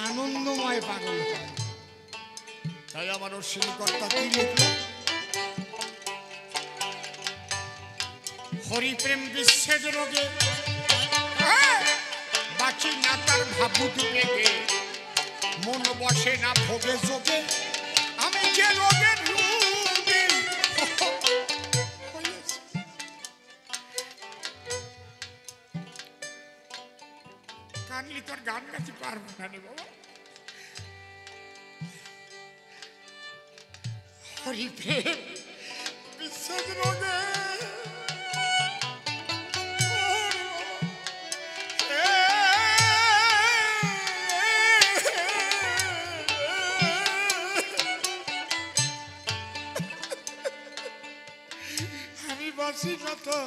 A: আনন্দময় পাগল হয়। তাই আমার অশ্বিনী কর্তা কি লিখলো, হরি প্রেম বিচ্ছেদ রোগে বাঁচি না তার ভাবুক বেগে, মন বসে না ভোগে যোগে, আমি যে রোগের রোগী কানলি তোর গান গাইতে পারবো না রে বাবা। হরি প্রেম বিচ্ছেদ রোগে বাসি না তো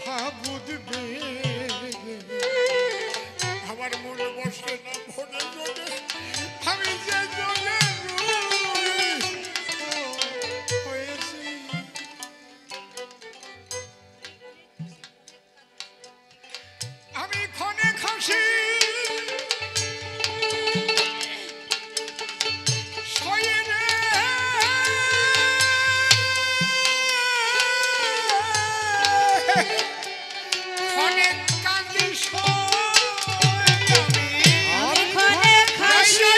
A: ভাবুদ বেগে, আমার মনে বসে না ভোগে যোগে, আমি যে যোগে হয়েছি। আমি ক্ষণে খাসি
C: অনেক খাসি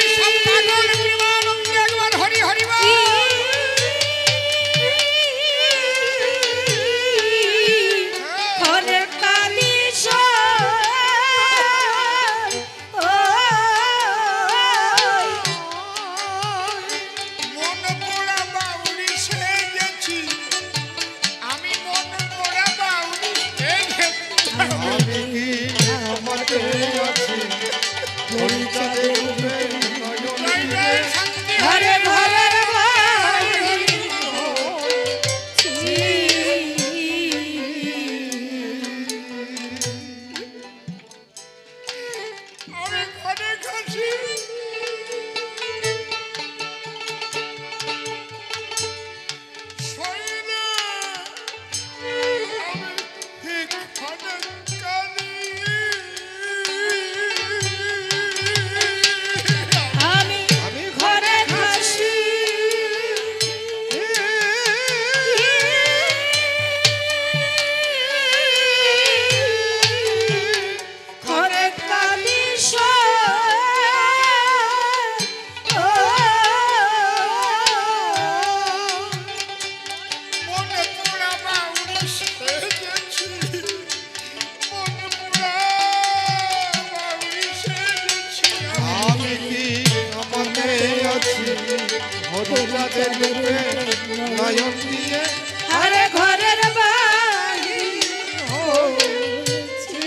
B: চাঁদের রূপে নয়ন দিয়ে
C: আরে ঘরের বাহির
B: হয়েছি।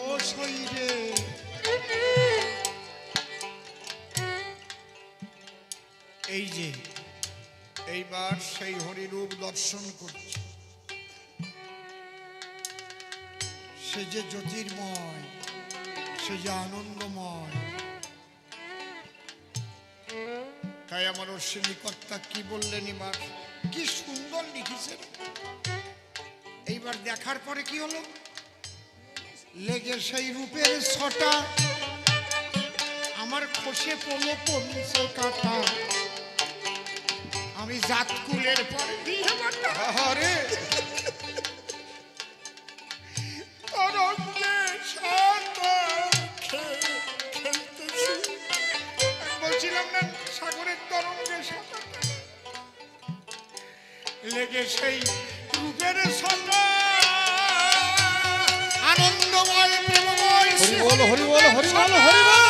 A: ও শরীরে এই যে এইবার সেই হরিরূপ দর্শন করছি, সে যে জ্যোতির্ময়, সে যে আনন্দময়। তাই আমার অশ্বিনী কর্তা কি বললেন, এবার কি সুন্দর লিখেছেন। এইবার দেখার পরে কি হলো, লেগে সেই রূপের ছটা আমার খসে পড়লো পঞ্চে কাটা। আমি জাতকুলের পরে দিয়ে বাটা
B: আরে
A: তরঙ্গে সাঁতার খেলতেছি। বলছিলাম না সাগরের তরঙ্গে সাঁতার লেগে সেই রূপের ছটা আনন্দময় প্রেমময়
B: হরি বল হরি বল হরি বল হরি বল।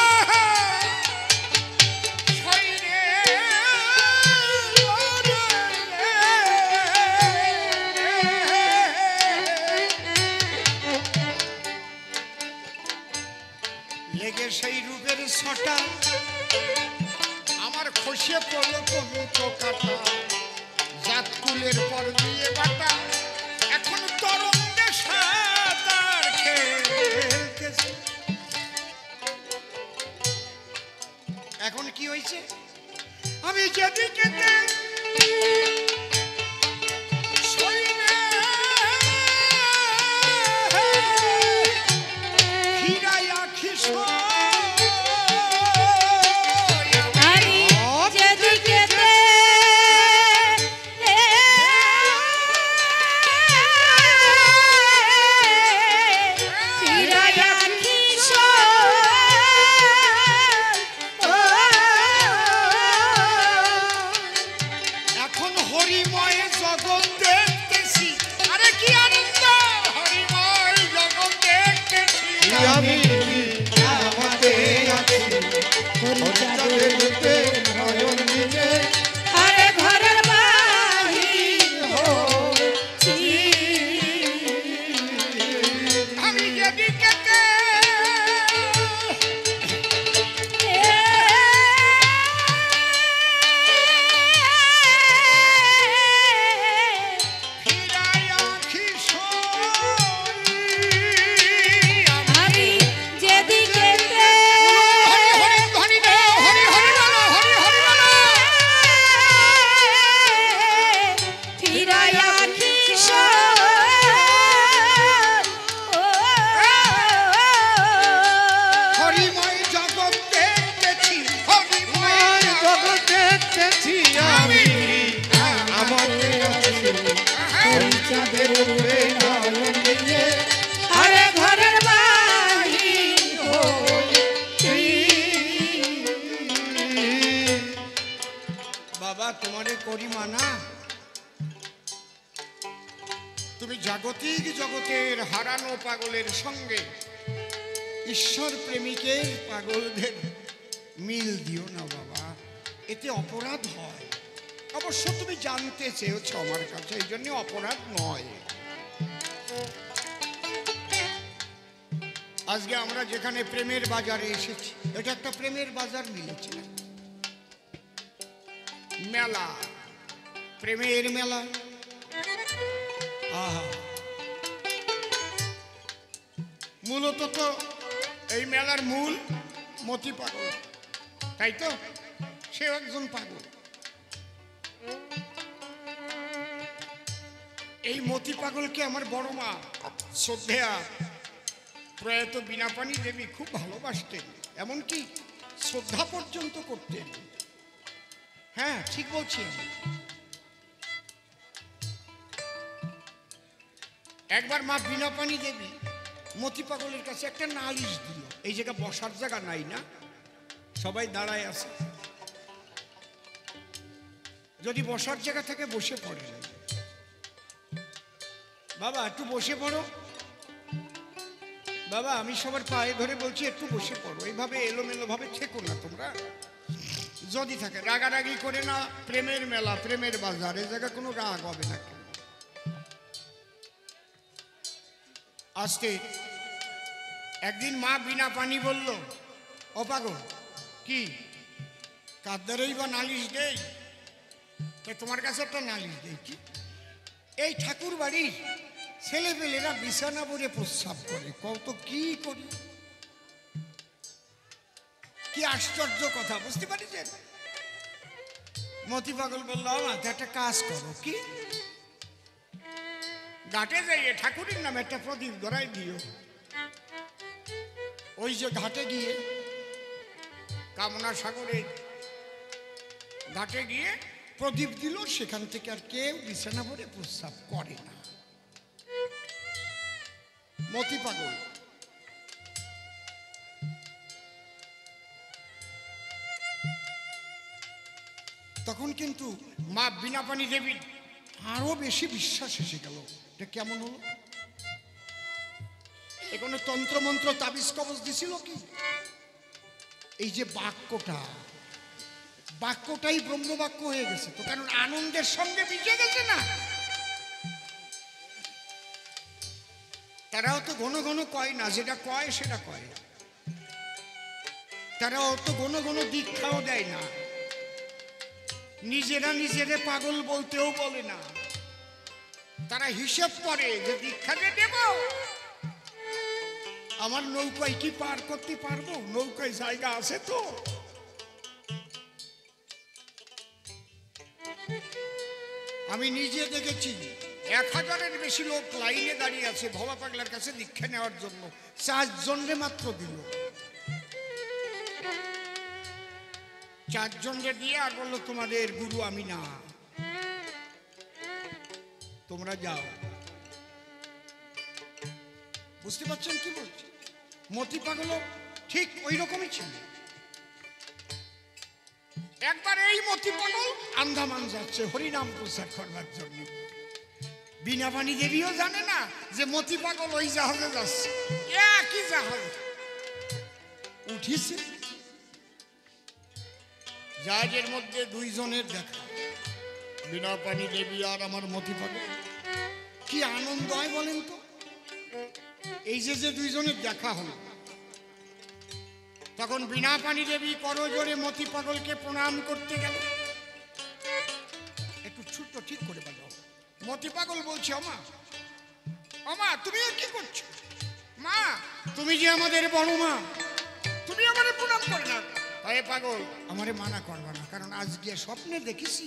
A: লেগে সেই রূপের ছটা আমার খসে পড়লো পবিত্র কাটা। জাতকুলের পর দিয়ে বাটা এখন তরঙ্গে সাঁতার খেলতেছে। এখন কি হয়েছে, আমি যেদিকে
C: আরে যেদিকে ফিরাইয়া
A: এখন হরিময় জগৎ দেখতেছি। আরে কি আনন্দ, হরিময় জগৎ দেখতেছি।
B: আমি আমাতে আছি হরি চাঁদের রূপে নয়ন দিয়ে
C: আরে ঘরের বাহির
B: হয়েছি।
A: আমি যেদিকে ফিরাই আঁখি সই।
C: আমি যেদিকে
A: হরি হরি ধ্বনি দাও, হরি হরি বলো, হরি হরি বলো।
C: ফিরাইয়া কিশোর
A: হরিময় জগৎ দেখতেছি, হরিময়
B: আর
A: জগৎ।
B: জগৎ দেখতেছি আমি আমাতে আছি হরি চাঁদের রূপে নয়ন দিয়ে
C: আরে ঘরের বাহির
B: হয়েছি।
A: বাবা তোমারে করি মানা, তুমি জাগতিক জগতের হারানো পাগলের সঙ্গে ঈশ্বর প্রেমিকের পাগলদের মিল দিও না বাবা, এতে অপরাধ হয়। অবশ্য তুমি জানতে চেয়েছো আমার কাছে, এই জন্য অপরাধ নয়। আজকে আমরা যেখানে প্রেমের বাজারে এসেছি, এটা একটা প্রেমের বাজার মিলেছে, মেলা, প্রেমের মেলা। আহা, মূলত তো এই মেলার মূল মতি পাগল, তাই তো? সে একজন পাগল। এই মতি পাগলকে আমার বড় মা শ্রদ্ধেয়া প্রয়াত বীণাপাণি দেবী খুব ভালোবাসতেন, এমনকি শ্রদ্ধা পর্যন্ত করতেন। হ্যাঁ ঠিক বলছি আমি। একবার মা বীণাপাণি দেবী মতি পাগলের কাছে একটা নালিশ দিল। এই জায়গা বসার জায়গা নাই না, সবাই দাঁড়ায় আছে, যদি বসার জায়গা থেকে বসে পড়ে। বাবা একটু বসে পড়ো। বাবা আমি সবার পায়ে ধরে বলছি একটু বসে পড়ো, এইভাবে এলোমেলো ভাবে থেকো না তোমরা। যদি থাকে রাগারাগি করে না, প্রেমের মেলা প্রেমের বাজার, এই জায়গায় কোনো রাগ হবে না। আজকে একদিন মা বিনা পানি বলল, ও পাগল কি কাদ্দারেই বা নালিশ দেই, তোমার কাছে একটা নালিশ দেই কি, এই ঠাকুর বাড়ির ছেলেপেলেরা বিছানা পরে প্রস্রাব করে, কত কি করি, কি আশ্চর্য কথা, বুঝতে পারছেন? মতি পাগল বলল, আমার একটা কাজ করো, কি ঘাটে যাইয়ে ঠাকুরের নামে একটা প্রদীপ ধরাই দিও। ওই যে ঘাটে গিয়ে কামনা সাগরে ঘাটে গিয়ে প্রদীপ দিল, সেখান থেকে আর কেউ বিছানা ভরে প্রস্রাব করে না। মতি পাগল তখন কিন্তু মা বিনা পানি দেবী আরো বেশি বিশ্বাস এসে গেল। এটা কেমন হলো? এ কোনো তন্ত্রমন্ত্র তাবিজ কবজ দিছিল কি? এই যে বাক্যটাই ব্রহ্মবাক্য হয়ে গেছে তো, কারণ আনন্দের সঙ্গে মিশে গেছে না। তারাও তো ঘন ঘন কয় না, যেটা কয় সেটা কয়। তারাও তো ঘন ঘন দীক্ষাও দেয় না, নিজেরা নিজেরে পাগল বলতেও বলে না। তারা হিসেব করে যে দীক্ষা যে দেব, আমার নৌকায় কি পার করতে পারবো, নৌকায় জায়গা আছে তো। আমি নিজে দেখেছি 1000-এর বেশি লোক লাইনে দাঁড়িয়ে আছে ভবা পাগলার কাছে দীক্ষা নেওয়ার জন্য, 4 জনরে মাত্র দিল। 4 জনরে দিয়ে আর বললো, তোমাদের গুরু আমি না, তোমরা যাও। বুঝতে পারছেন কি বলছি? মতি পাগল ঠিক ওই রকমই ছিল। একবার এই মতি পাগল আন্দামান যাচ্ছে হরিনাম প্রচার করবার জন্য, বিনা পানি দেবীও জানে না যে মতি পাগল ওই জাহাজে যাচ্ছে। একই জাহাজ উঠিছে, জাহাজের মধ্যে 2 জনের দেখা, বিনা পানি দেবী আর আমার মতি পাগল। কি আনন্দ হয় বলেন তো, এই যে 2 জনের দেখা হলো। তখন বিনা পানি দেবী করজোরে মতি পাগলকে প্রণাম করতে গেল। একটু ছোট্ট ঠিক করে বাজাও। মতি পাগল বলছে, ওমা ওমা তুমি কি করছো? মা তুমি যে আমাদের বড় মা, তুমি আমারে প্রণাম করে না। আরে পাগল আমারে মানা করবা না, কারণ আজকে স্বপ্নে দেখেছি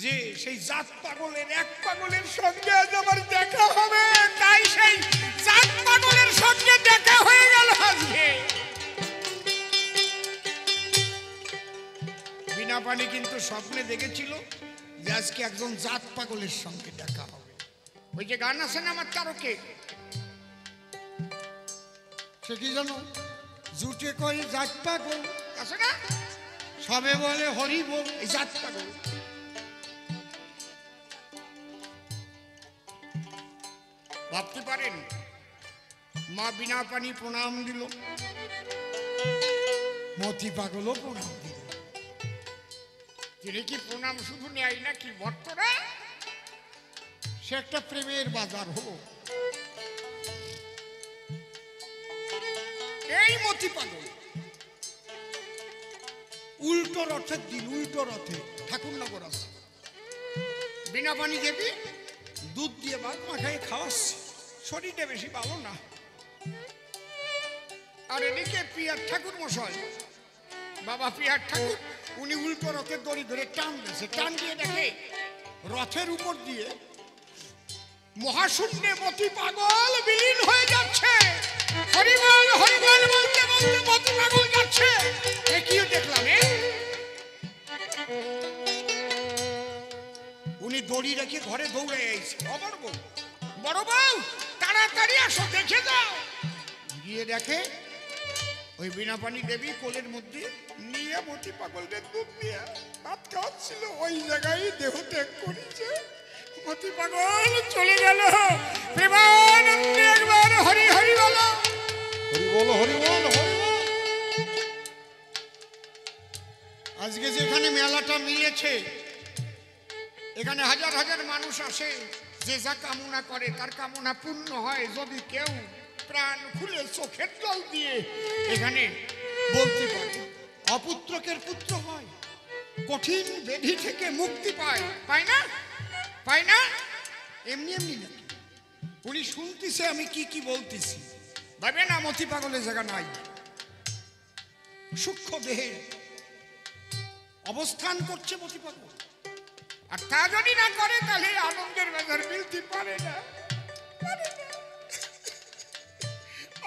A: যে সেই জাত পাগলের এক পাগলের সঙ্গে আজ আমার দেখা হবে, তাই সেই জাত পাগলের সঙ্গে দেখা হয়ে গেল আজকে। বিনা পানি কিন্তু স্বপ্নে দেখেছিল যে আজকে একজন জাত পাগলের সঙ্গে দেখা হবে। ওই যে গান আছে না আমার তারকে, সে কি জানো, জুটে কয় জাত পাগল আছে না, সবে বলে হরি বল, এই জাত পাগল। ভাবতে পারেন মা বিনা পানি প্রণাম দিল, মতি পাগলও প্রণাম দিল। তিনি কি প্রণাম শুধু নেয় নাকি ভক্তরা? সে একটা প্রেমের বাজার হলো। এই মতি পাগল উল্টো রথের দিন, উল্টো রথে ঠাকুরনগর আছে, বিনা পানি দেবী দুধ দিয়ে ভাত মাখাই খাওয়াচ্ছে, শরীরটা বেশি ভালো না। আর এদিকে পিয়ার ঠাকুর মশাই, বাবা পিয়ার ঠাকুর, উনি উল্টো রথের দড়ি ধরে টান দিয়েছে। টান দিয়ে দেখে রথের উপর দিয়ে মহাশূন্যে মতি পাগল বিলীন হয়ে যাচ্ছে। হরিবল হরিবল বলতে বলতে মতি পাগল যাচ্ছে। কিও দেখলাম উনি দড়ি রেখে ঘরে দৌড়ে এসেছে। বড় বউ তাড়াতাড়ি আসো, দেখে যাও। গিয়ে দেখে ওই বিনা পানি দেবী কোলের মধ্যে নিয়ে মতি পাগলদের দুধ নিয়ে ভাত খাওয়াচ্ছিল, ওই জায়গায় দেহ ত্যাগ করেছে। মতি পাগল চলে গেল। প্রেমানন্দে একবার হরি হরি বলো।
B: হরি বল, হরি বল, হরি বল।
A: আজকে যেখানে মেলাটা মিলেছে, এখানে হাজার হাজার মানুষ আসে, যে যা কামনা করে তার কামনা পূর্ণ হয় যদি কেউ প্রাণ খুলে চোখের জল দিয়ে এখানে বলতে পারে। অপুত্রকের পুত্র হয়, কঠিন ব্যাধি থেকে মুক্তি পায়। পায় না? পায় না? এমনি এমনি না। উনি শুনতেছে আমি কি কি বলতেছি, ভাবে না মতি পাগলের জায়গা নাই। সূক্ষ্ম দেহে অবস্থান করছে মতি পাগল। আর তা যদি না করে তাহলে আনন্দের বাজার মিলতে পারে না।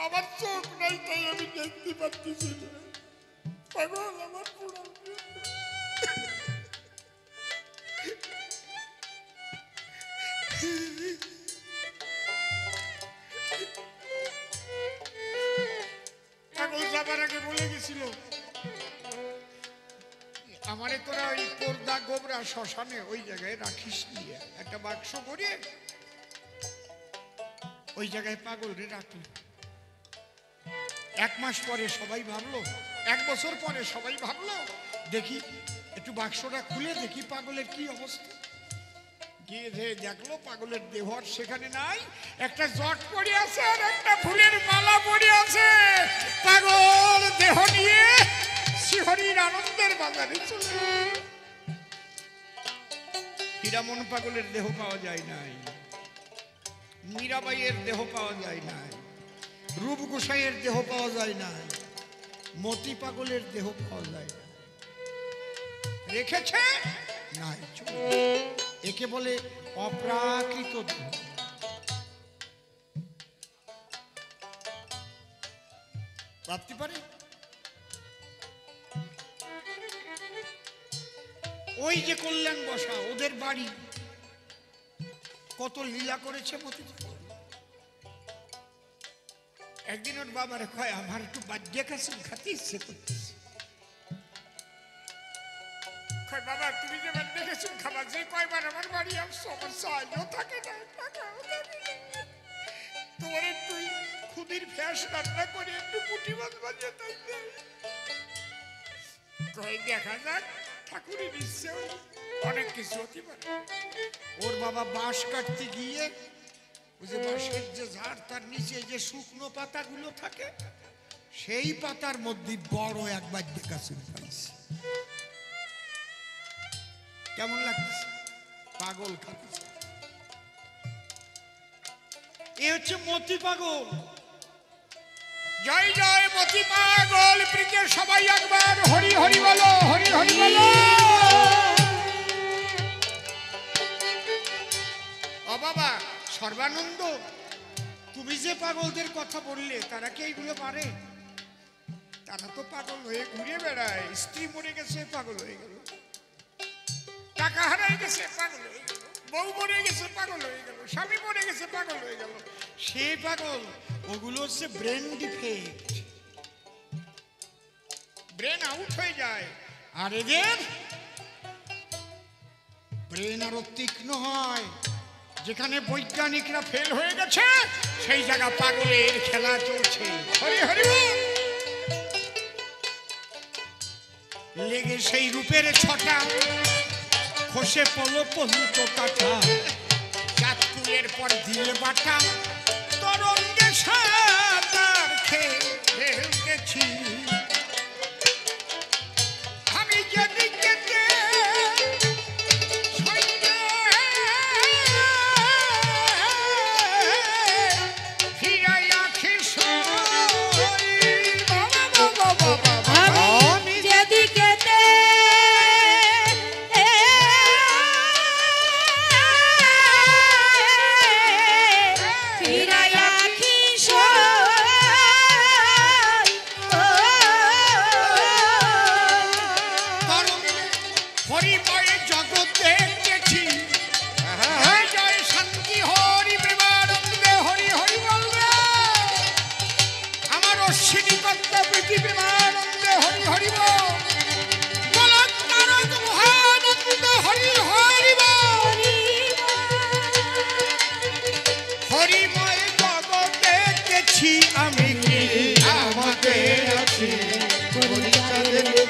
A: আমার চোখ নাই তাই আমি দেখতে পাচ্ছি না। পাগল আমার পুরো পাগল যাবার আগে বলে গেছিল, আমারে তোরা ওই পর্দা গোবরা শ্মশানে ওই জায়গায় রাখিস নিয়ে একটা বাক্স করে ওই জায়গায় পাগল রে রাখলো। 1 মাস পরে সবাই ভাবলো, 1 বছর পরে সবাই ভাবলো দেখি একটু বাক্সটা খুলে দেখি পাগলের কি অবস্থা। গিয়ে দেখলো পাগলের দেহ আর সেখানে নাই, একটা জট পড়ে আছে আর একটা ফুলের মালা পড়ে আছে। পাগল দেহ নিয়ে শিহরির আনন্দের বাজারে চলে। হীরামন পাগলের দেহ পাওয়া যায় নাই, মীরাবাইয়ের দেহ পাওয়া যায় নাই, রূপ গোসাইয়ের দেহ পাওয়া যায় নাই, মতি পাগলের দেহ পাওয়া যায় না। রেখেছে নাই, একে বলে অপ্রাকৃত দেহ। ভাবতে পারে ওই যে কল্যাণ বসা ওদের বাড়ি কত লীলা করেছে মতি পাগল। একদিন ওর বাবারে কয় আমার একটু বাদ্যে কাছে খাতে ইচ্ছে করতেছে। কয় বাবা তুমি যে বাদ্যে কাছে খাবার যে কয়বার আমার বাড়ি আসছো আমার সাহায্য থাকে না, তোমার একটু খুদির ফ্যাস রান্না করে একটু পুঁটি মাছ বাজিয়ে থাকবে। কয় দেখা যাক, ঠাকুরের ইচ্ছে অনেক কিছু হতে পারে। ওর বাবা বাঁশ কাটতে গিয়ে ওই যে বাঁশের যে ঝাড় তার নিচে যে শুকনো পাতাগুলো থাকে সেই পাতার মধ্যে বড় একবার কাছে পাইছে। কেমন লাগছে? পাগল খাচ্ছে। এ হচ্ছে মতি পাগল। জয় জয় মতি পাগল প্রীতের সবাই একবার হরি হরি বলো, হরি হরি বলো। ও বাবা সর্বানন্দ, তুমি যে পাগলদের কথা বললে তারা কি এইগুলো পারে? তারা তো পাগল হয়ে ঘুরে বেড়ায়। স্ত্রী মরে গেছে পাগল হয়ে গেল, টাকা হারাই গেছে পাগল হয়ে গেল, বউ মরে গেছে পাগল হয়ে গেল, স্বামী মরে গেছে পাগল হয়ে গেল। সে পাগল, ওগুলো হচ্ছে ব্রেন ডিফেক্ট, ব্রেন আউট হয়ে যায়। আর এদের ব্রেন আরো তীক্ষ্ণ হয়। যেখানে বৈজ্ঞানিকরা ফেল হয়ে গেছে সেই জায়গা পাগলের খেলা চলছে। হরি হরি লেগে সেই রূপের ছটা খসে পলো পলুত কাটা, চাঁদপুরের পর দিয়ে বাটা তরঙ্গে সাঁতার খেয়ে গেছি আমি যেদিকে
C: ফিরা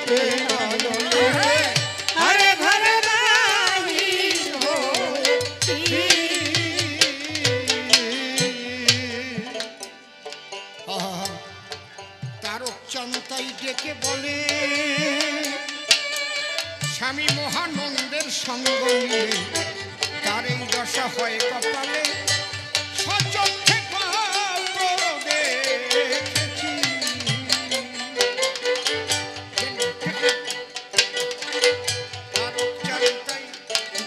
B: ডুবে না জলে
C: আরে ঘরের বাহির হয়েছি।
A: তারক চান্তাই ডেকে বলে স্বামী মহানন্দের সঙ্গ নিয়ে তার এই দশা হয় কপালে সচক্ষে কত দেখেছি। তারক চান্তাই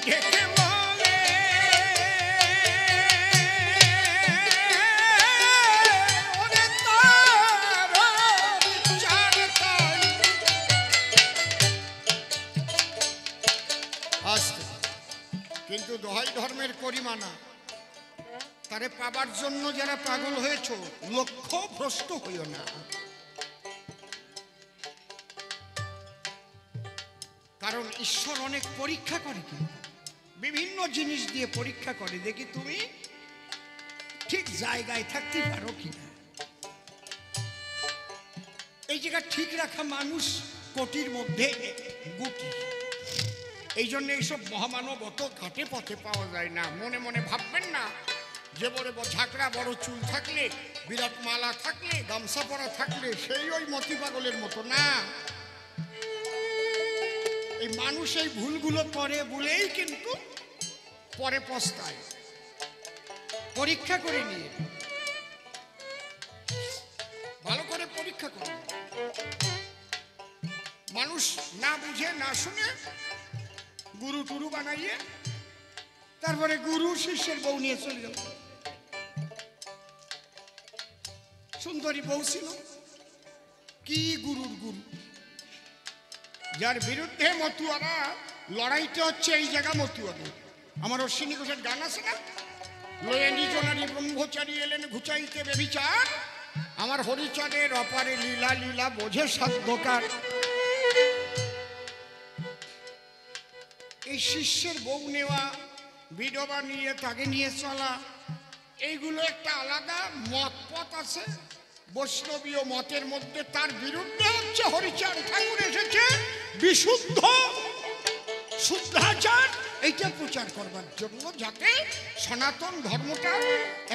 A: ডেকে বলে ওরে তারক চান্তাই আসতে কিন্তু দোহাই ধর্মের করিমানা তারে পাবার জন্য যারা পাগল হয়েছ লক্ষ্য ভ্রষ্ট হইও না। কারণ ঈশ্বর অনেক পরীক্ষা করে, কিন্তু বিভিন্ন জিনিস দিয়ে পরীক্ষা করে, দেখি তুমি ঠিক জায়গায় থাকতে পারো কিনা। এই জায়গা ঠিক রাখা মানুষ কোটির মধ্যে গুটি। এই জন্য এইসব মহামানব অত ঘাটে পথে পাওয়া যায় না। মনে মনে ভাববেন না যে বড় ঝাঁকড়া বড় চুল থাকলে, বিরাট মালা থাকলে, গামছা পরা থাকলে সেই ওই মতি পাগলের মতো না। এই মানুষ এই ভুলগুলো করে বলেই কিন্তু পরে পস্তায়। পরীক্ষা করে নিয়ে ভালো করে পরীক্ষা করে। মানুষ না বুঝে না শুনে গুরু টুরু বানাইয়ে তারপরে গুরু শিষ্যের বউ নিয়ে চলে গেল। সুন্দরী বউ ছিল, কি গুরুর গুরু, যার বিরুদ্ধে মতুয়ারা লড়াইটা হচ্ছে এই জায়গা মতুয়াদের। আমার অশ্বিনী ঘোষের গান আছে না, লয়ে নিজ নারী ব্রহ্মচারী এলেন ঘুচাইতে বেবিচার, আমার হরিচাঁদের অপারে লীলা লীলা বোঝে সাধ্যকার। এই শিষ্যের বউ নেওয়া, বিধবা নিয়ে তাকে নিয়ে চলা, এইগুলো একটা আলাদা মত পথ আছে বৈষ্ণবীয় মতের মধ্যে। তার বিরুদ্ধে হচ্ছে হরিচাঁদ ঠাকুর এসেছে বিশুদ্ধ শুদ্ধাচার এইটা প্রচার করবার জন্য, যাতে সনাতন ধর্মটা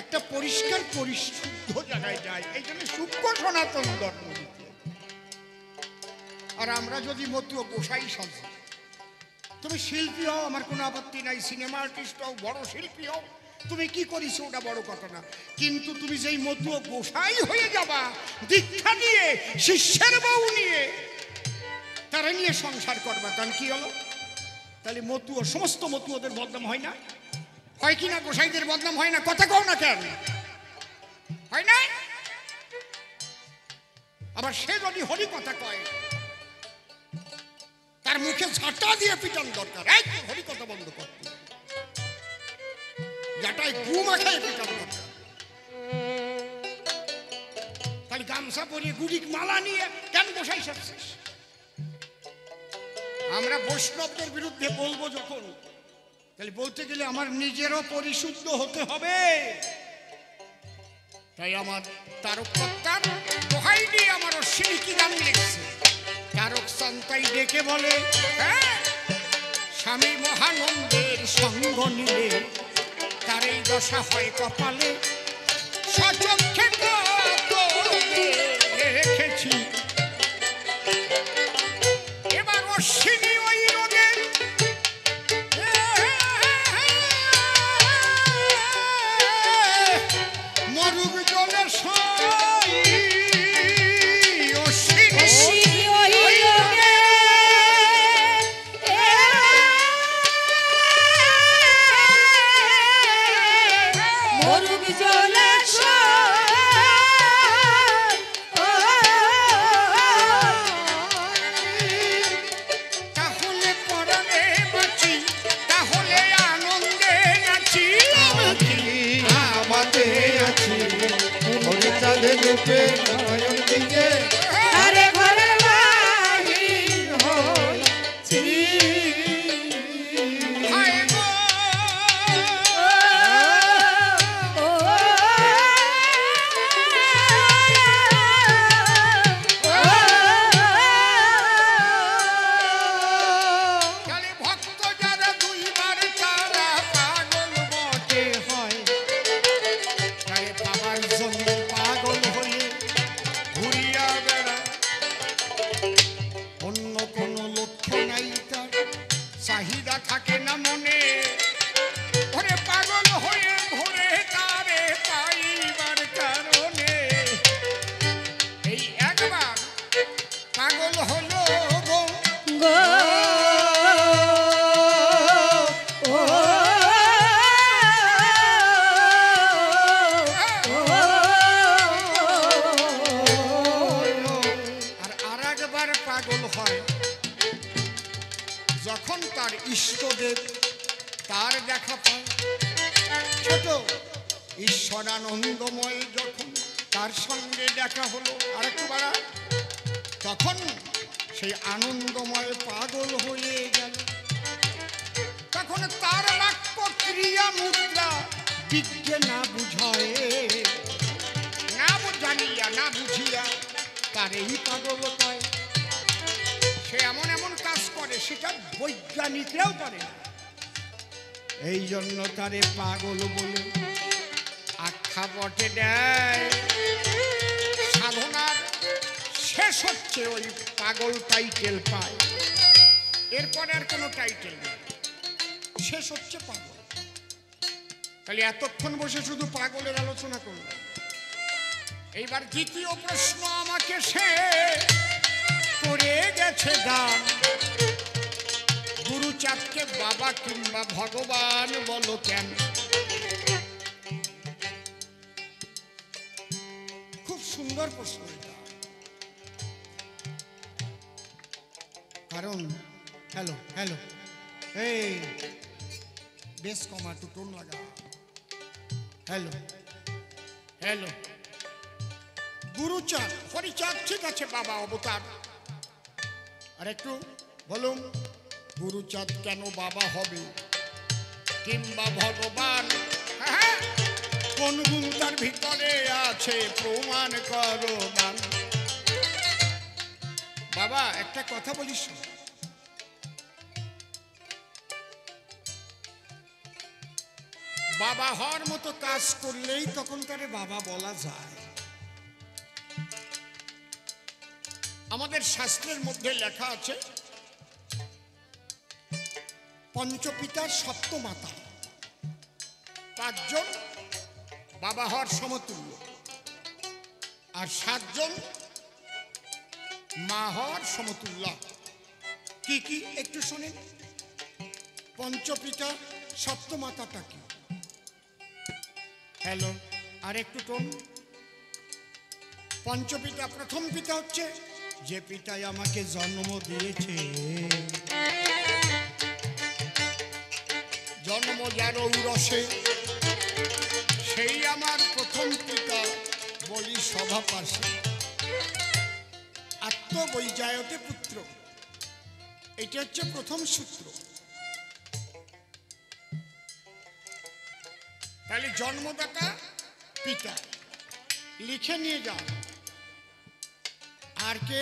A: একটা পরিষ্কার পরিশুদ্ধ জায়গায় যায়। এই জন্য সূক্ষ্ম সনাতন ধর্ম দিতে। আর আমরা যদি মতুয়া গোসাই সাজি, তুমি শিল্পী হও, আমার কোনো আপত্তি নাই, সিনেমা আর্টিস্ট হও, বড় শিল্পী হও, তুমি কি করিস ওটা বড় কথা না, কিন্তু তুমি যেই মতুয়া গোসাই হয়ে যাবা, দীক্ষা নিয়ে শিষ্যের বউ নিয়ে তারা নিয়ে সংসার করবা, তাহলে কি হলো? তাহলে মতুয়া, সমস্ত মতুয়াদের বদনাম হয় না? হয় কি না? গোসাইদের বদনাম হয় না? কথা কও না কেন? হয় না? আবার সে যদি হরি কথা কয়, তার মুখে ঝাঁটা দিয়ে পিটান দরকার। এই হরি কথা বন্ধ কর, যাটাই গু মাখায় পিটান দরকার। তাহলে গামছা পরিয়ে গুড়ি মালা নিয়ে কেন গোসাই সাজছিস? আমরা বৈষ্ণবদের বিরুদ্ধে বলবো যখন, তাহলে বলতে গেলে আমার নিজেরও পরিশুদ্ধ হতে হবে। তাই আমার তারক কর্তার দোহাই দিয়ে আমার অশ্বিনী কি গান লিখছে, তারক চান্তাই ডেকে বলে, স্বামী মহানন্দের সঙ্গ নিলে তার এই দশা হয় কপালে সচক্ষে কত দেখেছি। এবার অশ্বিনী ওই রোগে মরুক জলে সই,
C: অশ্বিনী ওই রোগে মরুক জলে সই।
A: হয় যখন তার ইষ্টদেব তার দেখা পায়। ছোট ঈশ্বরানন্দময় যখন তার সঙ্গে দেখা হলো, আরেকটু বাড়া, তখন সেই আনন্দময় পাগল হয়ে গেল। তখন তার বাক্য ক্রিয়া মুদ্রা বিজ্ঞে না বুঝায়, না জানিয়া না বুঝিয়া তার এই পাগলতায় সে এমন এমন কাজ করে সেটা বৈজ্ঞানিকরাও করে না। এই জন্য তারে পাগল বলে আখ্যা বটে দেয়। সাধনার শেষ হচ্ছে ওই পাগল টাইটেল পায়, এরপরে আর কোনো টাইটেল নেই, শেষ হচ্ছে পাগল। তাহলে এতক্ষণ বসে শুধু পাগলের আলোচনা করল। এইবার দ্বিতীয় প্রশ্ন আমাকে সে করে গেছে দান, গুরুচাঁদকে বাবা কিংবা ভগবান বলো কেন? খুব সুন্দর প্রশ্ন এটা, কারণ হ্যালো হ্যালো এই বেশ কমা, একটু টোন লাগা। হ্যালো হ্যালো, গুরুচাঁদ হরিচাঁদ ঠিক আছে, বাবা অবতার। আর একটু বলুন, গুরুচাঁদ কেন বাবা হবে কিংবা ভগবান? হ্যাঁ, কোন গুণ তার ভিতরে আছে প্রমাণ করো দান। বাবা একটা কথা বলিস, বাবা হওয়ার মতো কাজ করলেই তখন তারে বাবা বলা যায়। আমাদের শাস্ত্রের মধ্যে লেখা আছে পঞ্চপিতার সপ্তমাতা, পাঁচজন বাবা হওয়ার সমতুল্য, আর সাতজন মা হওয়ার সমতুল্য। কি কি একটু শোনেন। পঞ্চপিতা সপ্তমাতাটা কি? হ্যালো, আর একটু টোন। পঞ্চপিতা, প্রথম পিতা হচ্ছে যে পিতাই আমাকে জন্ম দিয়েছে, জন্ম যার ঔরসে, সেই আমার প্রথম পিতা বলি সভা পাশে। আত্মবৈজায়তে পুত্র, এটা হচ্ছে প্রথম সূত্র। তাহলে জন্মদাতা পিতা, লিখে নিয়ে যাও। আর কে?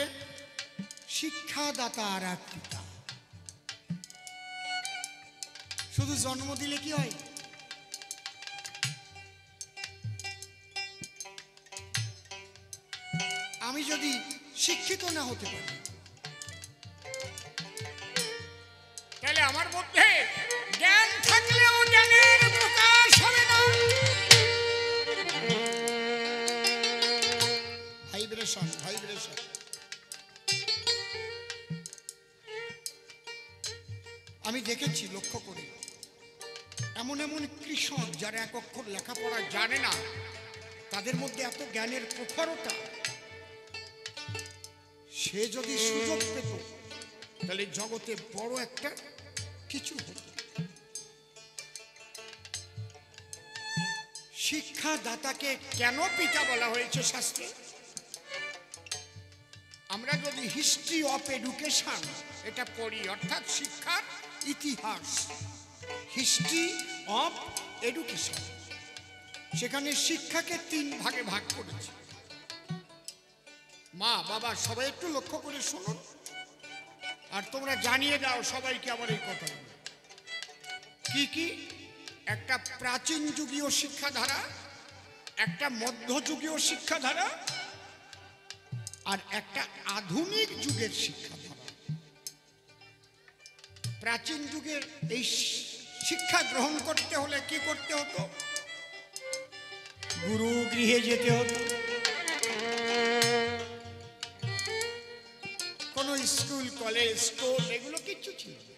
A: শিক্ষাদাতা আর এক পিতা। শুধু জন্ম দিলে কি হয়? আমি যদি শিক্ষিত না হতে পারি, তাহলে আমার মধ্যে জ্ঞান থাকলেও জ্ঞানের প্রকাশ হবে না। Vibration vibration. আমি দেখেছি, লক্ষ্য করি, এমন এমন কৃষক যারা এক অক্ষর লেখাপড়া জানে না, তাদের মধ্যে এত জ্ঞানের প্রখরতা। সে যদি সুযোগ পেত তাহলে জগতে বড় একটা কিছু হতো। শিক্ষাদাতাকে কেন পিতা বলা হয়েছে শাস্ত্রে? আমরা যদি হিস্ট্রি অফ এডুকেশন এটা পড়ি, অর্থাৎ শিক্ষার ইতিহাস, হিস্ট্রি অফ এডুকেশন, সেখানে শিক্ষাকে তিন ভাগে ভাগ করেছে। মা বাবা সবাই একটু লক্ষ্য করে শুনুন, আর তোমরা জানিয়ে দাও সবাইকে আমার এই কথা। কি কি? একটা প্রাচীন যুগীয় শিক্ষাধারা, একটা মধ্যযুগীয় শিক্ষাধারা, আর একটা আধুনিক যুগের শিক্ষাধারা। প্রাচীন যুগের এই শিক্ষা গ্রহণ করতে হলে কি করতে হতো? গুরু গৃহে যেতে হতো। কোনো স্কুল কলেজ স্কুল এগুলো কিচ্ছু ছিল না।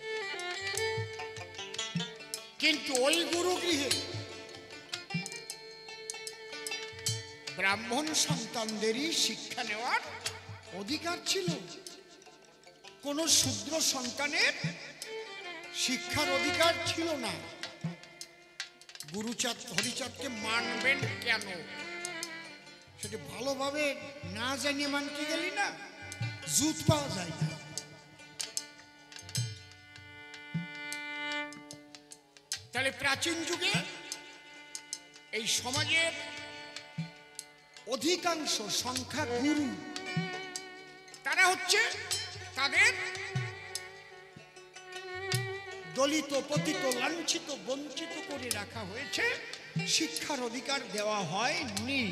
A: কিন্তু ওই গুরু গৃহে ব্রাহ্মণ সন্তানদেরই শিক্ষা নেওয়ার অধিকার ছিল। কোন শূদ্র সন্তানের শিক্ষার অধিকার ছিল না। গুরুচাঁদ হরিচাঁদকে মানবেন কেন, সেটা ভালোভাবে না জানিয়ে মানতে গেলি না, জুত পাওয়া যায় না। তাহলে প্রাচীন যুগে এই সমাজের অধিকাংশ সংখ্যা গুরু, তারা হচ্ছে তাদের দলিত, পতিত, লাঞ্ছিত, বঞ্চিত করে রাখা হয়েছে, শিক্ষার অধিকার দেওয়া হয়নি।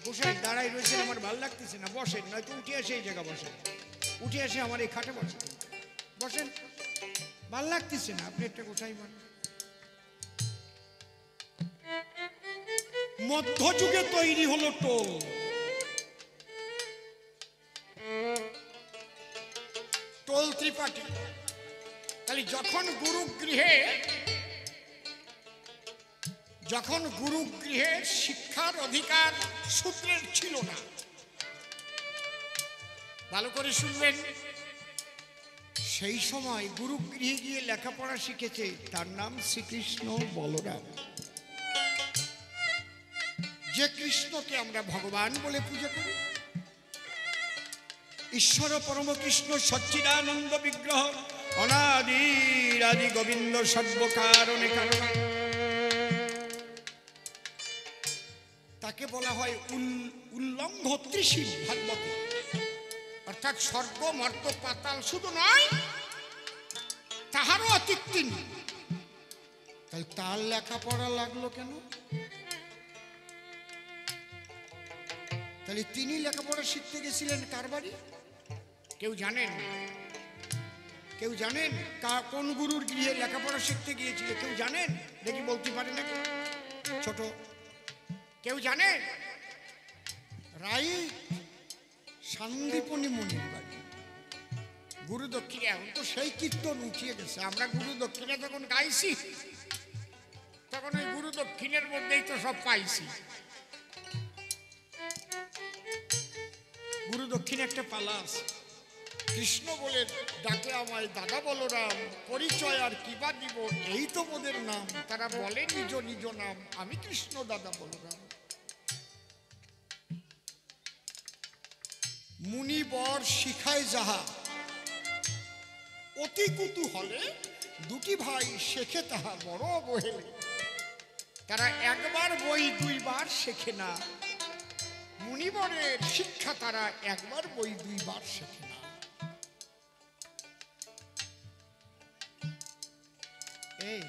A: বসে দাঁড়াই রয়েছেন, আমার ভাল লাগতেছে না, বসেন, নয়তো উঠে আসে এই জায়গা বসেন, উঠে আসে আমার এই খাটে বসেন, বসেন, ভাল লাগতেছে না, আপনি একটা কোথায় বলেন। মধ্যযুগে তৈরি হলো টোল। টোল ত্রিপাঠী। তাহলে যখন গুরুগৃহে শিক্ষার অধিকার সূত্রের ছিল না, ভালো করে শুনবেন, সেই সময় গুরুগৃহে গিয়ে লেখাপড়া শিখেছে, তার নাম শ্রীকৃষ্ণ বলরাম। যে কৃষ্ণকে আমরা ভগবান বলে পূজা করি, ঈশ্বর পরম কৃষ্ণ সচ্চিদানন্দ বিগ্রহ, অনাদির আদি গোবিন্দ সর্বকারণে কারণ, তাকে বলা হয় উল্লঙ্ঘ ত্রিশীল ভাগবতী, অর্থাৎ স্বর্গ মর্ত পাতাল শুধু নয়, তাহারও অতীত তিনি। তাই তার লেখাপড়া লাগলো কেন? তাহলে তিনি লেখাপড়া শিখতে গেছিলেন কার বাড়ি? কেউ জানেন? কেউ জানেন কোন গুরুর গৃহে লেখাপড়া শিখতে গিয়েছিল? কেউ জানেন? দেখি বলতে পারে না ছোট, কেউ জানেন? রাই শান্তিপনি মুনির বাড়ি। গুরু দক্ষিণে এখন তো সেই কীর্তন উঠিয়ে গেছে, আমরা গুরু দক্ষিণে যখন গাইছি তখন ওই গুরু দক্ষিণের মধ্যেই তো সব পাইছি। গুরু দক্ষিণে একটা পালা আছে, কৃষ্ণ বলে ডাকে আমায় দাদা বলরাম, পরিচয় আর কিবা দিব, এই তো মোদের নাম, তারা বলে নিজ নিজ নাম, আমি কৃষ্ণ দাদা বলরাম। মুনি বর শিখায় যাহা, অতি কুতূহলে দুটি ভাই শেখে তাহা বড় বহেলে। তারা একবার বই দুইবার শেখে না, মুনিবরের শিক্ষা তারা একবার বই দুইবার শেখে না। এই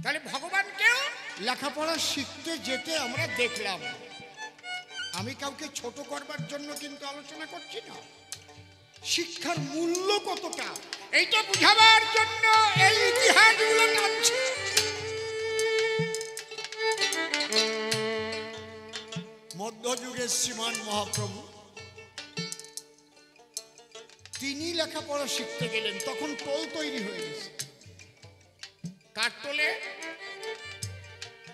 A: তাহলে ভগবানকেও লেখাপড়া শিখতে যেতে আমরা দেখলাম। আমি কাউকে ছোট করবার জন্য কিন্তু আলোচনা করছি না, শিক্ষার মূল্য কতটা এইটা বুঝাবার জন্য এই ইতিহাসগুলো টানছি। মধ্যযুগের শ্রীমান মহাপ্রভু তিনি লেখাপড়া শিখতে গেলেন, তখন টোল তৈরি হয়ে গেছে। কার টোলে?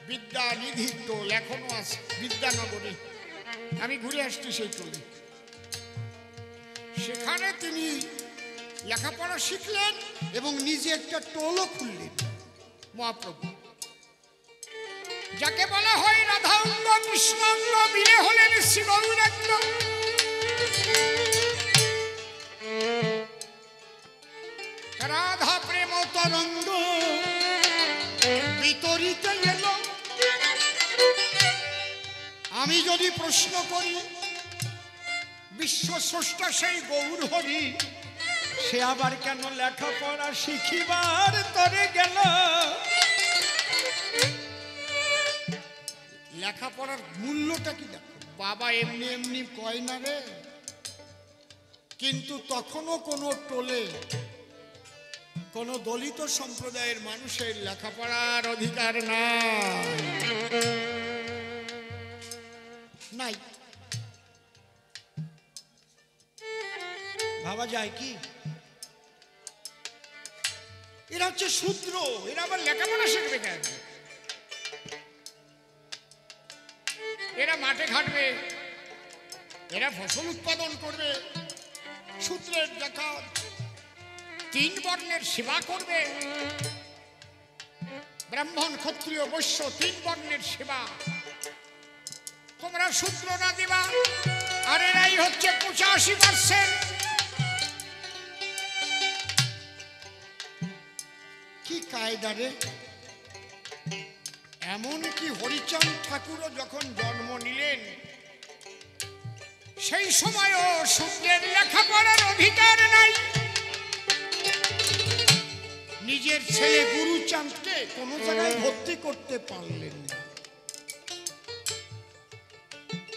A: বিদ্যানিধির টোল এখনো আছে বিদ্যানগরে, আমি ঘুরে আসছি সেই টোলে। সেখানে তিনি লেখাপড়া শিখলেন এবং নিজে একটা টোলও খুললেন মহাপ্রভু, যাকে বলা হয় রাধাঙ্গ কৃষ্ণাঙ্গ মিলে হলেন শ্রী গৌরাঙ্গ। রাধা প্রেম তরঙ্গ বিতরিত এল। আমি যদি প্রশ্ন করি, বিশ্ব স্রষ্টা সেই গৌর হরি, সে আবার কেন লেখাপড়া শিখিবার তরে গেল? লেখাপড়ার মূল্যটা কি দেখো, বাবা এমনি এমনি কয় না রে। কিন্তু তখনও কোনো টোলে কোন দলিত সম্প্রদায়ের মানুষের লেখাপড়ার অধিকার নাই। ভাবা যায় কি? এরা হচ্ছে শূদ্র, এরা আবার লেখাপড়া শিখবে কেন? এরা মাঠে খাটবে, এরা ফসল উৎপাদন করবে, সূত্রের জাকাত, 3 বর্ণের সেবা করবে, ব্রাহ্মণ ক্ষত্রিয় বৈশ্য 3 বর্ণের সেবা। তোমরা সূত্র না দিবা, আর এরাই হচ্ছে 85%। কি কায়দা রে! এমনকি হরিচাঁদ ঠাকুরও যখন জন্ম নিলেন সেই সময়ও সূত্রের লেখাপড়ার অধিকার নাই। নিজের ছেলে গুরুচাঁদকে কোনো জায়গায় ভর্তি করতে পারলেন না।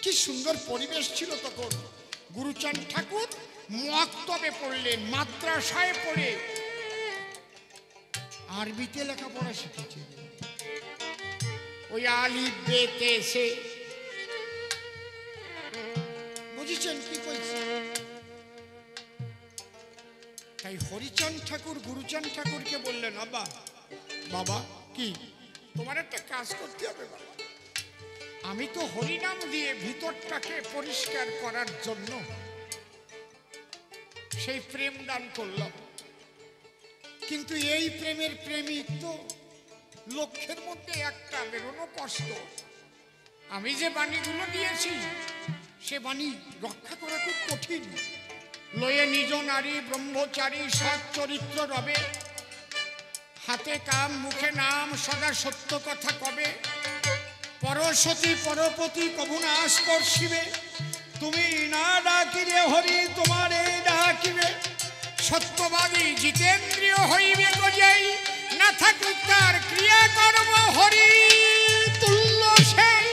A: কি সুন্দর পরিবেশ ছিল তখন। গুরুচাঁদ ঠাকুর মক্তবে পড়লেন, মাদ্রাসায় পড়ে আরবিতে লেখাপড়া শিখেছেন। ওই আলিফ বে তে সে, বুঝেছেন কি কইছে? তাই হরিচাঁদ ঠাকুর গুরুচাঁদ ঠাকুরকে বললেন, আব্বা বাবা, কি তোমার একটা কাজ করতে হবে বাবা। আমি তো হরিনাম দিয়ে ভিতরটাকে পরিষ্কার করার জন্য সেই প্রেম দান করলাম, কিন্তু এই প্রেমের প্রেমিক তো লক্ষের মধ্যে একটা বেরোনো কষ্ট। আমি যে বাণীগুলো দিয়েছি সে বাণী রক্ষা করা খুব কঠিন। লয়ে নিজ নারী ব্রহ্মচারী সৎ চরিত্র রবে, হাতে কাম মুখে নাম সদা সত্য কথা কবে, পরসতী পরপতি কবু না স্পর্শিবে, তুমি না ডাকিলে হরি তোমারে ডাকিবে, সত্যবাদী জিতেন্দ্রিয় হইবে গজাই, না থাকুক তার ক্রিয়া কর্ম হরি তুল্য সেই।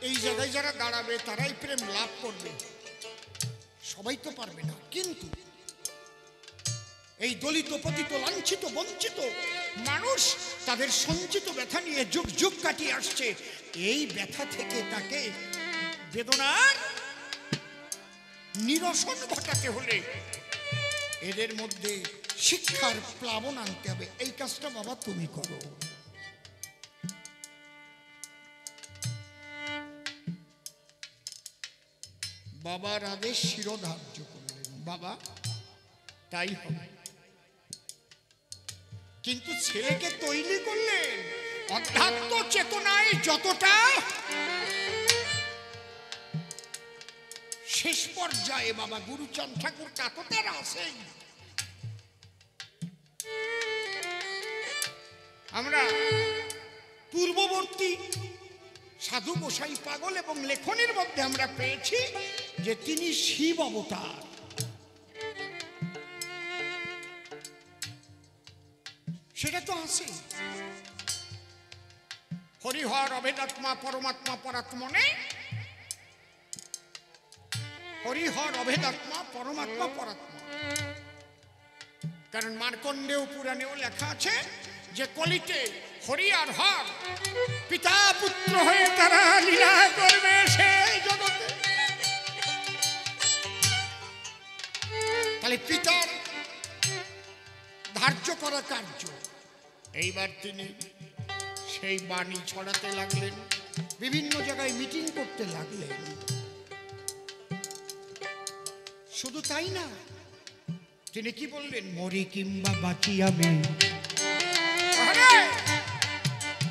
A: এই জায়গায় যারা দাঁড়াবে তারাই প্রেম লাভ করবে, সবাই তো পারবে না। কিন্তু এই দলিত পতিত লাঞ্ছিত বঞ্চিত মানুষ তাদের সঞ্চিত ব্যথা নিয়ে যুগ যুগ কাটিয়ে আসছে। এই ব্যথা থেকে তাকে বেদনার নিরসন ঘটাতে হলে এদের মধ্যে শিক্ষার প্লাবন আনতে হবে। এই কাজটা বাবা তুমি করো। বাবার আদেশ শিরোধার্য করলেন, বাবা তাই হবে। কিন্তু ছেলেকে তৈরি করলেন অধ্যাত্ম চেতনায় যতটা, শেষ পর্যায়ে বাবা গুরুচাঁদ ঠাকুর কাততার আসেন। আমরা পূর্ববর্তী সাধু গোসাই পাগল এবং লেখনের মধ্যে আমরা পেয়েছি যে তিনি শিব অবতার। সেটা তো আছে, হরিহর অভেদাত্মা পরমাত্মা পরাত্মনে, হরিহর অভেদাত্মা পরমাত্মা পরাত্মা। কারণ মার্কণ্ডেয় পুরাণেও লেখা আছে যে কলিতে হরি আর হর পিতা পুত্র হয়ে তারা লীলা করবে সেই জগতে। তাহলে পিতার ধার্য করা কার্য, এইবার তিনি সেই বাণী ছড়াতে লাগলেন, বিভিন্ন জায়গায় মিটিং করতে লাগলেন। শুধু তাই না, তিনি কি বললেন, মরি কিংবা বাঁচি আমি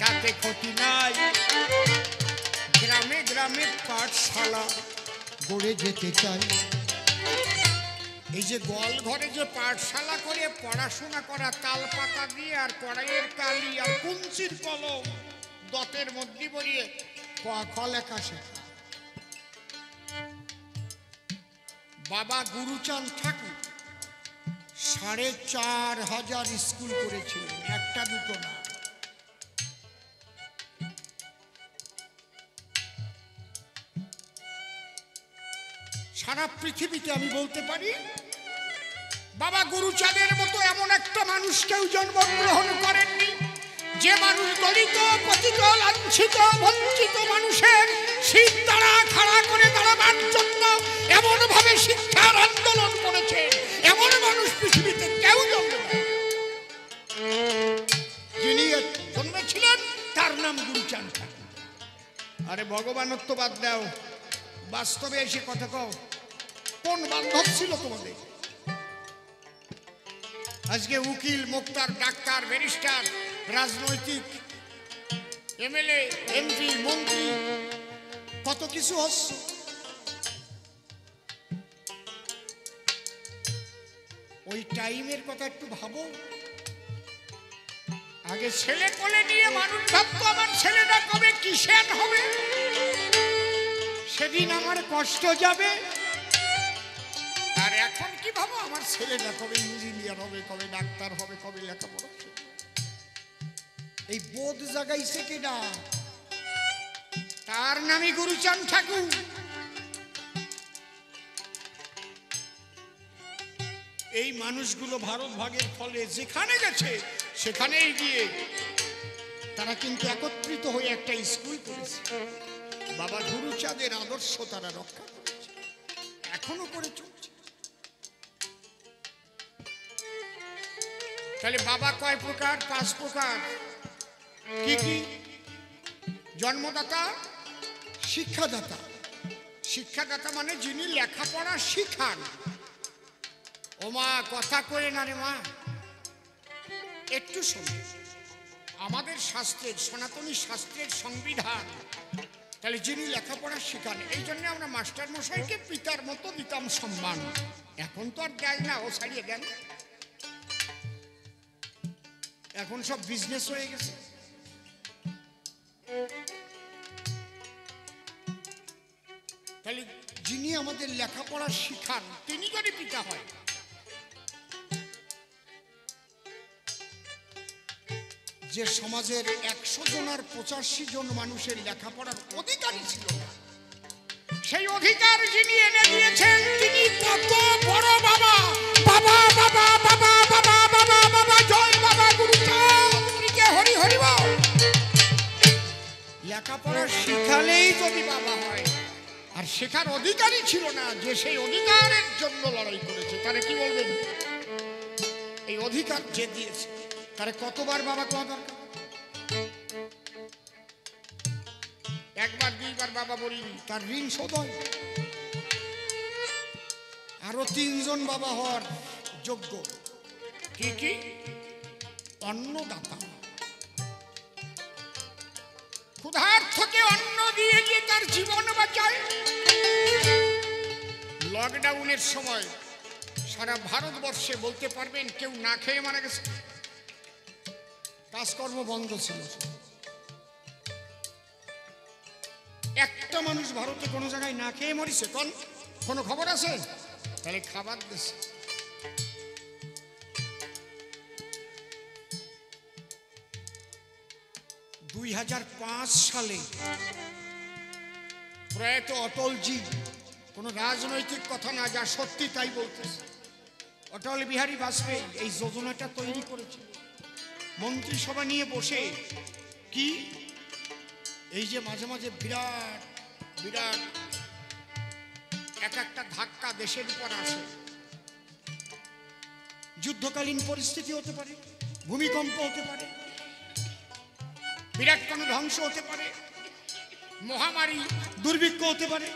A: তাতে ক্ষতি নাই, গ্রামে গ্রামে পাঠশালা গড়ে যেতে চাই। এই যে গোয়াল ঘরে যে পাঠশালা করে পড়াশোনা করা, তাল পাতা দিয়ে আর কড়াইয়ের কালি আর কুঞ্চির কলম দতের মধ্যে বলিয়ে ক খ লেখা শেখা। বাবা গুরুচাঁদ ঠাকুর ৪৫০০ স্কুল করেছিলেন, একটা দুটো না। সারা পৃথিবীতে আমি বলতে পারি বাবা গুরুচাঁদের মতো এমন একটা মানুষ কেউ জন্মগ্রহণ করেননি, যে মানুষ দলিত পতিত লাঞ্ছিত বঞ্চিত মানুষের শীত দ্বারা খাড়া করে দাঁড়াবার জন্য এমন ভাবে শিক্ষার আন্দোলন করেছে। এমন মানুষ পৃথিবীতে কেউ জন্ম নেয়। যিনি নাম গুরুচাঁদ ঠাকুর। আরে ভগবানত্ব বাদ দাও, বাস্তবে এসে কথা কও, কোন বান্ধব ছিল তোমাদের? আজকে উকিল, মোক্তার, ডাক্তার, ব্যারিস্টার, রাজনৈতিক, এমএলএ, এমপি, মন্ত্রী, কত কিছু হচ্ছে। ওই টাইমের কথা একটু ভাবো। আগে ছেলে কোলে নিয়ে মানুষ ভাবতো আমার ছেলেটা কবে কিষাণ হবে, সেদিন আমার কষ্ট যাবে। আর এখন কি ভাবো, আমার ছেলেটা কবে ইঞ্জিনিয়ার হবে, কবে ডাক্তার হবে, কবে লেখাপড়া শিখবে। এই বোধ জাগাইছে কিনা? তার নামই গুরুচাঁদ ঠাকুর। এই মানুষগুলো ভারত ভাগের ফলে যেখানে গেছে সেখানেই গিয়ে তারা কিন্তু একত্রিত হয়ে একটা স্কুল করেছে। বাবা গুরুচাঁদের আদর্শ তারা রক্ষা করেছে, এখনো করে চলছে। তাহলে বাবা কয় প্রকার? 5 প্রকার। কি কি? জন্মদাতা, শিক্ষাদাতা। শিক্ষাদাতা মানে যিনি লেখাপড়া শিখান। ও মা, কথা কয়ে না রে মা, একটু শোনো। আমাদের শাস্ত্রের, সনাতনী শাস্ত্রের সংবিধান, তাহলে যিনি লেখাপড়া শিখান। এই জন্য আমরা মাস্টার মশাইকে পিতার মতো দিতাম সম্মান। এখন তো আর দেয় না, ও ছাড়িয়ে দেন। এখন সব বিজনেস হয়ে গেছে। তাহলে যিনি আমাদের লেখাপড়া শিখান তিনি যদি পিতা হয়, যে সমাজের 100 জনের 85 জন মানুষের লেখাপড়ার অধিকারী ছিল না, সেই অধিকার যিনি এনে দিয়েছেন তিনি কত বড় বাবা। বাবা বাবা বাবা বাবা বাবা বাবা, জয় বাবা গুরুচাঁদ, হরি হরি বল। লেখাপড়া শিখালেই যদি বাবা হয়, আর শেখার অধিকারী ছিল না, যে সেই অধিকারের জন্য লড়াই করেছে, তারে কি বলবেন? এই অধিকার যে দিয়েছে তারে কতবার বাবা কোয়া দরকার? একবার 2বার বাবা বললি তার ঋণ শোধ হয়। আরো 3 জন বাবা হওয়ার যোগ্য। কি কি? অন্নদাতা। ক্ষুধার্তকে অন্ন দিয়ে গিয়ে তার জীবন বাঁচায়। লকডাউনের সময় সারা ভারতবর্ষে বলতে পারবেন কেউ না খেয়ে মারা গেছে? কাজকর্ম বন্ধ ছিল। একটা মানুষ ভারতে কোনো জায়গায় না খেয়ে মরিছে কোনো খবর আছে? তাহলে খাবার দিছে। সালে প্রয়াত অটলজি, কোনো রাজনৈতিক কথা না, যা সত্যি তাই বলতেছে, অটল বিহারী বাজপেয়ী এই যোজনাটা তৈরি করেছিল মন্ত্রিসভা নিয়ে বসে। কি এই যে মাঝে মাঝে বিরাট বিরাট একটা ধাক্কা দেশের উপর আসে, যুদ্ধকালীন পরিস্থিতি হতে পারে, ভূমিকম্প হতে পারে, বিরাট কোনো ধ্বংস হতে পারে, মহামারী, দুর্ভিক্ষ হতে পারে।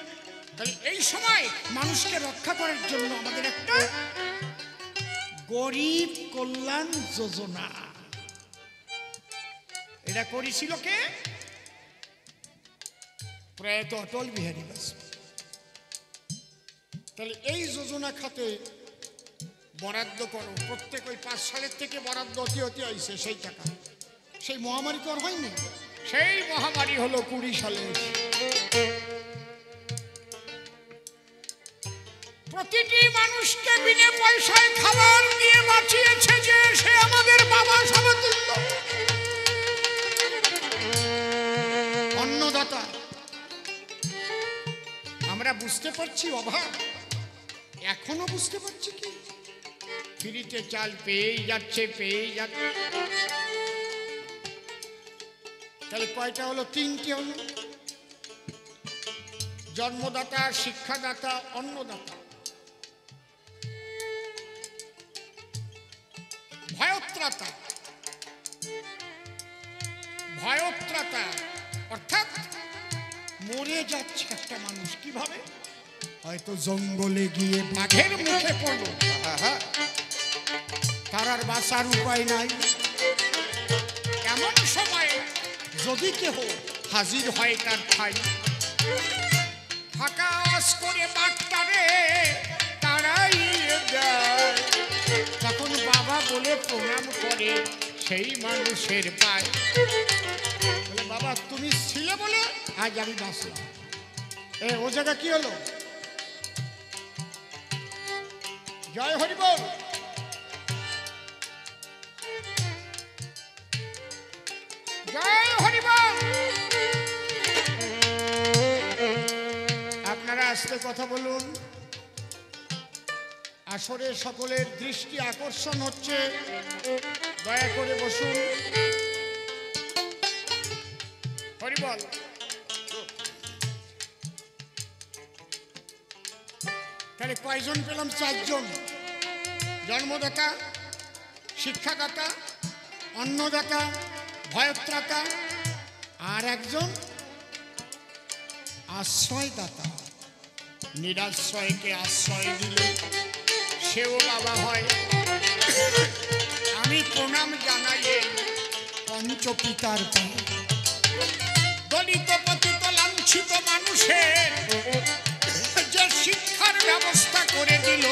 A: তাহলে এই সময় মানুষকে রক্ষা করার জন্য আমাদের একটা গরিব কল্যাণ যোজনা, এটা করেছিল কে? প্রয়াত অটল বিহারী বাজপেয়ী। তাহলে এই যোজনা খাতে বরাদ্দ করো, প্রত্যেক ওই 5 সালের থেকে বরাদ্দ হতে হতে আইছে সেই টাকা। সেই মহামারী তো আর হয়নি, সেই মহামারী হলো 20 সালে। প্রতিটি মানুষকে বিনা পয়সায় খাবার দিয়ে বাঁচিয়েছে যে সে আমাদের বাবা সমতুল্য। অন্নদাতা। আমরা বুঝতে পারছি অভাব, এখনো বুঝতে পারছি কি? ফ্রিতে চাল পেয়েই যাচ্ছে। তাহলে কয়টা হলো? 3টে হলো। জন্মদাতা, শিক্ষাদাতা, অন্নদাতা। ভয়োত্রাতা। দাতা, অর্থাৎ মরে যাচ্ছে একটা মানুষ কিভাবে? হয়তো জঙ্গলে গিয়ে বাঘের মুখে পড়লো, তার আর বাঁচার উপায় নাই। এমন সময় যদি কেহ হাজির হয় তার ঠাই, ফাঁকা আওয়াজ করে বাঘটারে তাড়াইয়ে দেয়, তখন বাবা বলে প্রণাম করে সেই মানুষের পায়, বলে বাবা তুমি ছিলে বলে আজ আমি বাঁচলাম। ও জায়গা কি হলো? জয় হরি বল। জয় হরি বল। আপনারা আস্তে কথা বলুন, আসরে সকলের দৃষ্টি আকর্ষণ হচ্ছে, দয়া করে বসুন। হরি বল। তাহলে কয়জন পেলাম? 4 জন। জন্মদাতা, শিক্ষাদাতা, অন্নদাতা, ভয়ত্রাতা, আর একজন আশ্রয়দাতা। নিরাশ্রয়কে আশ্রয় দিলে সেও বাবা হয়। আমি প্রণাম জানাই পঞ্চপিতার পায়ে, দলিত পতিত লাঞ্ছিত মানুষের যে শিক্ষার ব্যবস্থা করে দিল,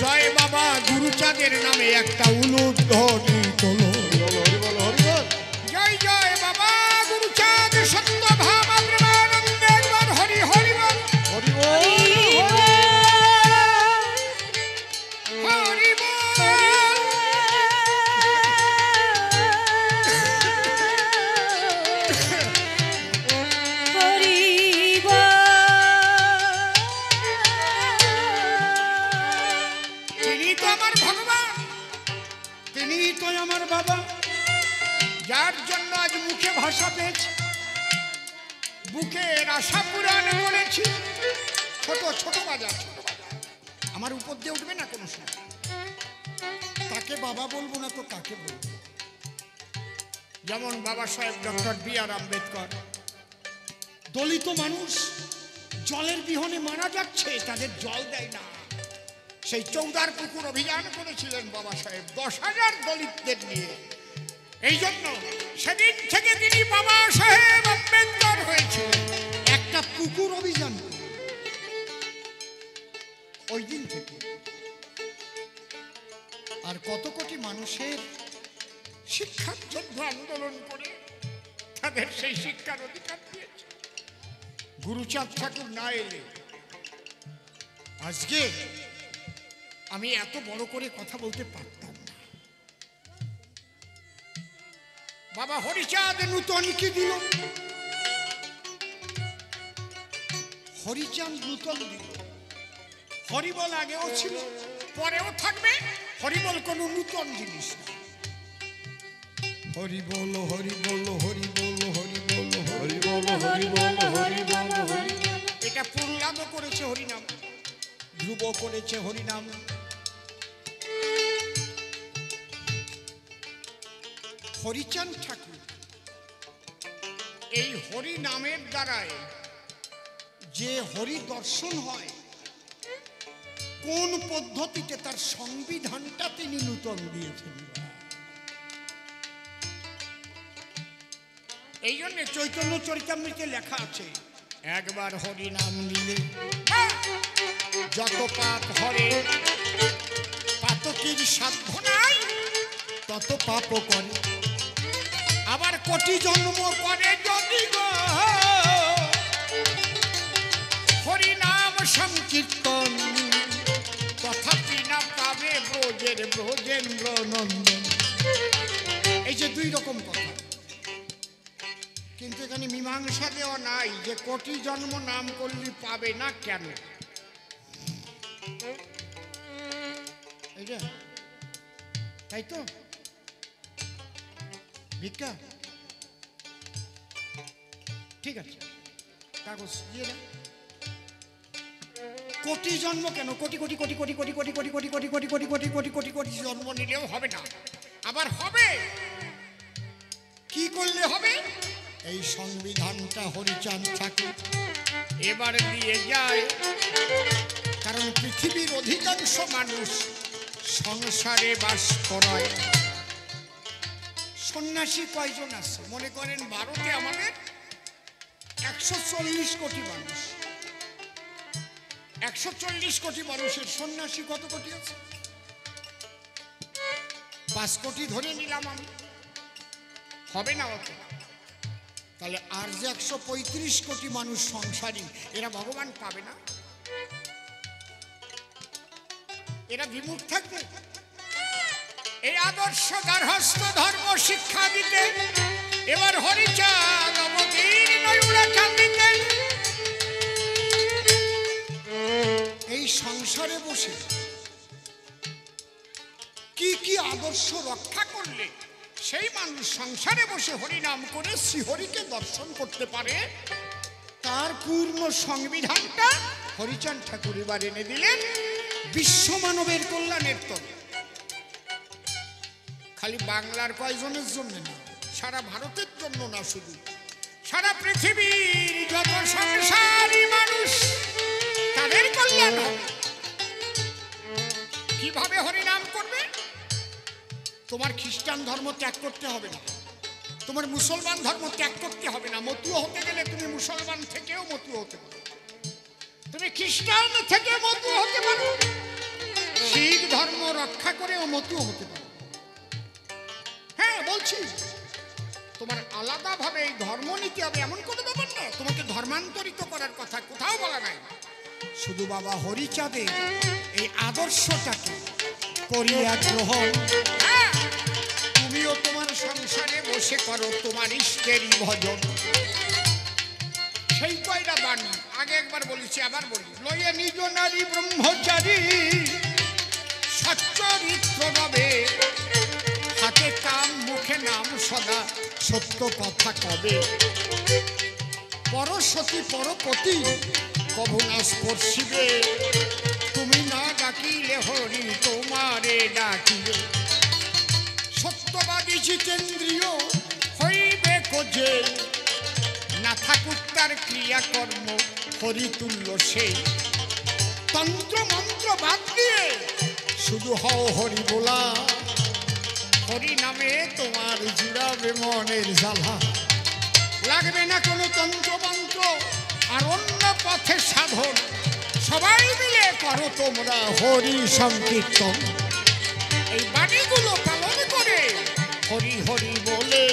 A: জয় বাবা গুরুচাঁদের নামে একটা উলুধ্বনি তোলো। জয় জয় বাবা গুরুচাঁদ সত্য ভাব প্রেমানন্দে, একবার হরি হরি বল। হরি বল। হরি বল। তিনি তো আমার ভগবান, তিনি তো আমার বাবা, যার জন্য আজ মুখে ভাষা পেয়েছি, বুকের আশা পূরণ করেছি। ছোট ছোট বাজার, ছোট বাজার আমার উপর দিয়ে উঠবে না কোনো সময়, তাকে বাবা বলবো না তো কাকে বলবো? যেমন বাবা সাহেব ডক্টর B.R. আম্বেদকর, দলিত মানুষ জলের বিহনে মারা যাচ্ছে, তাদের জল দেয় না, সেই 14 পুকুর অভিযান করেছিলেন বাবা সাহেব 10,000 দলিতদের নিয়ে। এই জন্য সেদিন থেকে তিনি বাবা সাহেব আম্বেদকর হয়েছিলেন। একটা পুকুর অভিযান ওই দিন থেকে, আর কত কোটি মানুষের শিক্ষার জন্য আন্দোলন করে তাদের সেই শিক্ষার অধিকার দিয়েছে। গুরুচাঁদ ঠাকুর না এলে আজকে আমি এত বড় করে কথা বলতে পারতাম না। বাবা হরিচাঁদ নূতন কি দিল? হরিচাঁদ নূতন দিল। হরিবল আগেও ছিল, পরেও থাকবে। হরিবল কোনো নূতন জিনিস না। হরি বল হরি বল হরি বল হরি বল হরি বল হরি বল হরি বল হরি। এটা প্রহ্লাদও করেছে হরিনাম, ধ্রুব করেছে হরিনাম। হরিচাঁদ ঠাকুর এই হরি নামের দ্বারায় যে হরি দর্শন হয়, কোন পদ্ধতিতে তার সংবিধানটা তিনি নূতন দিয়েছেন। এই জন্য চৈতন্য চরিতামৃতে লেখা আছে, একবার হরি নাম নিলে যত পাপ হরে, পাতকের সাধ্য নাই তত পাপও করে। আবার কোটি জন্ম করে যদি গো হরি নাম সংকীর্তন, তথাপি না পাবে ব্রজের ব্রজেন্দ্র নন্দন। এই যে 2 রকম কথা, কিন্তু এখানে মীমাংসা দেওয়া নাই যে কোটি জন্ম নাম করলে পাবে না কেন। এইটা তাই তো ভিক্ষা, ঠিক আছে কাগজ দিয়ে দেন। কোটি জন্ম কেন? কোটি কোটি কোটি কোটি কোটি কোটি কোটি কোটি কোটি কোটি কোটি কোটি কোটি কোটি কোটি জন্ম নিলেও হবে না। আবার হবে কি করলে হবে? এই সংবিধানটা হরিচাঁদ ঠাকুর
D: এবার দিয়ে যায়।
A: কারণ পৃথিবীর
D: অধিকাংশ মানুষ সংসারে বাস করে।
A: সন্ন্যাসী কয়জন আছে
D: মনে করেন ভারতে আমাদের
A: 140 কোটি মানুষ। 140 কোটি মানুষের সন্ন্যাসী কত কোটি আছে? 5 কোটি ধরে নিলাম আমি,
D: হবে না অত।
A: তাহলে আর যে 135 কোটি মানুষ সংসারী,
D: এরা ভগবান পাবে না? এরা বিমুখ থাকবে? এই আদর্শ গার্হস্থ্য ধর্ম শিক্ষা দিতে এবার হরিচাঁদ অবতীর্ণ উড়াচাঁদ দিতে।
A: এই সংসারে বসে কি কি আদর্শ রক্ষা
D: করলে সেই মানুষ সংসারে বসে হরিনাম করে শ্রীহরিকে দর্শন করতে পারে,
A: তার পূর্ণ
D: সংবিধানটা হরিচাঁদ ঠাকুর এবার এনে দিলেন
A: বিশ্ব মানবের কল্যাণের তরে।
D: খালি বাংলার কয়জনের জন্য না, সারা ভারতের জন্য না, শুধু সারা পৃথিবীর যত সংসারী মানুষ তাদের কল্যাণ হবে। কিভাবে হরিনাম করবে?
A: তোমার খ্রিস্টান ধর্ম ত্যাগ করতে হবে না, তোমার মুসলমান ধর্ম ত্যাগ করতে হবে না। মতুয়া হতে গেলে তুমি মুসলমান থেকেও মতুয়া হতে পারো,
D: তুমি খ্রিস্টান থেকে মতুয়া হতে পারো,
A: শিখ ধর্ম রক্ষা করেও মতুয়া হতে পারো।
D: হ্যাঁ বলছি, তোমার আলাদাভাবে এই ধর্ম নিতে হবে এমন কোনো ব্যাপার না। তোমাকে ধর্মান্তরিত করার কথা কোথাও বলা নাই।
A: শুধু বাবা হরিচাঁদের এই আদর্শটাকে করিয়া গ্রহণ।
D: হ্যাঁ, তুমিও তোমার সংসারে বসে করো তোমার ইষ্টেরই ভজন। সেই কয়টা বাণী আগে একবার বলেছি, আবার বলি।
A: লয়ে নিজ নারী ব্রহ্মচারী
D: সচ্চরিত্র রবে,
A: হাতে কাম মুখে নাম সদা সত্য কথা কবে। পরসতী পরপতি কভু না স্পর্শিবে,
D: তুমি না ডাকিলে হরি তোমারে ডাকিবে।
A: সত্যবাদী জিতেন্দ্রিয়
D: হইবে কোজে, না থাকুক তার ক্রিয়াকর্ম
A: হরিতুল্য সেই।
D: তন্ত্র মন্ত্র বাদ দিয়ে
A: শুধু হও হরি বলা,
D: হরি নামে
A: তোমার জুড়াবে মনের জ্বালা।
D: লাগবে না কোনো তন্ত্রমন্ত্র আর অন্য পথে সাধন। সবাই মিলে করো তোমরা
A: হরি সংকীর্তন।
D: এই বাণীগুলো পালন করে হরি হরি বলে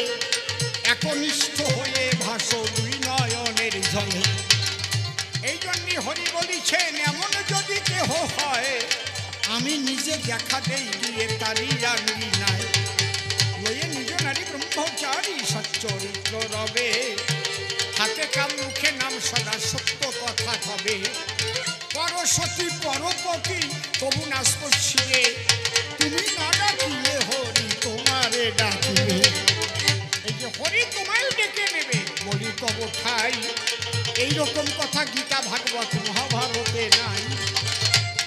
A: একনিষ্ঠ হয়ে ভাসো দুই নয়নের জলে।
D: এই জন্যে হরি বলিছেন, এমন যদি কেহ হয়
A: আমি নিজে দেখা দেই গিয়ে তারি রানি নাই।
D: লয়ে নিজ নারী ব্রহ্মচারী সচ্চরিত্র রবে, হাতে কাম মুখে নাম সদা সত্য কথা হবে। পরসতী পরপতি তবু না স্পর্শিবে,
A: তুমি না ডাকিলে হরি তোমারে ডাকিবে।
D: এই যে হরি তোমায় ডেকে নেবে
A: বলি তব ঠাই, এইরকম কথা গীতা ভাগবত মহাভারতে নাই।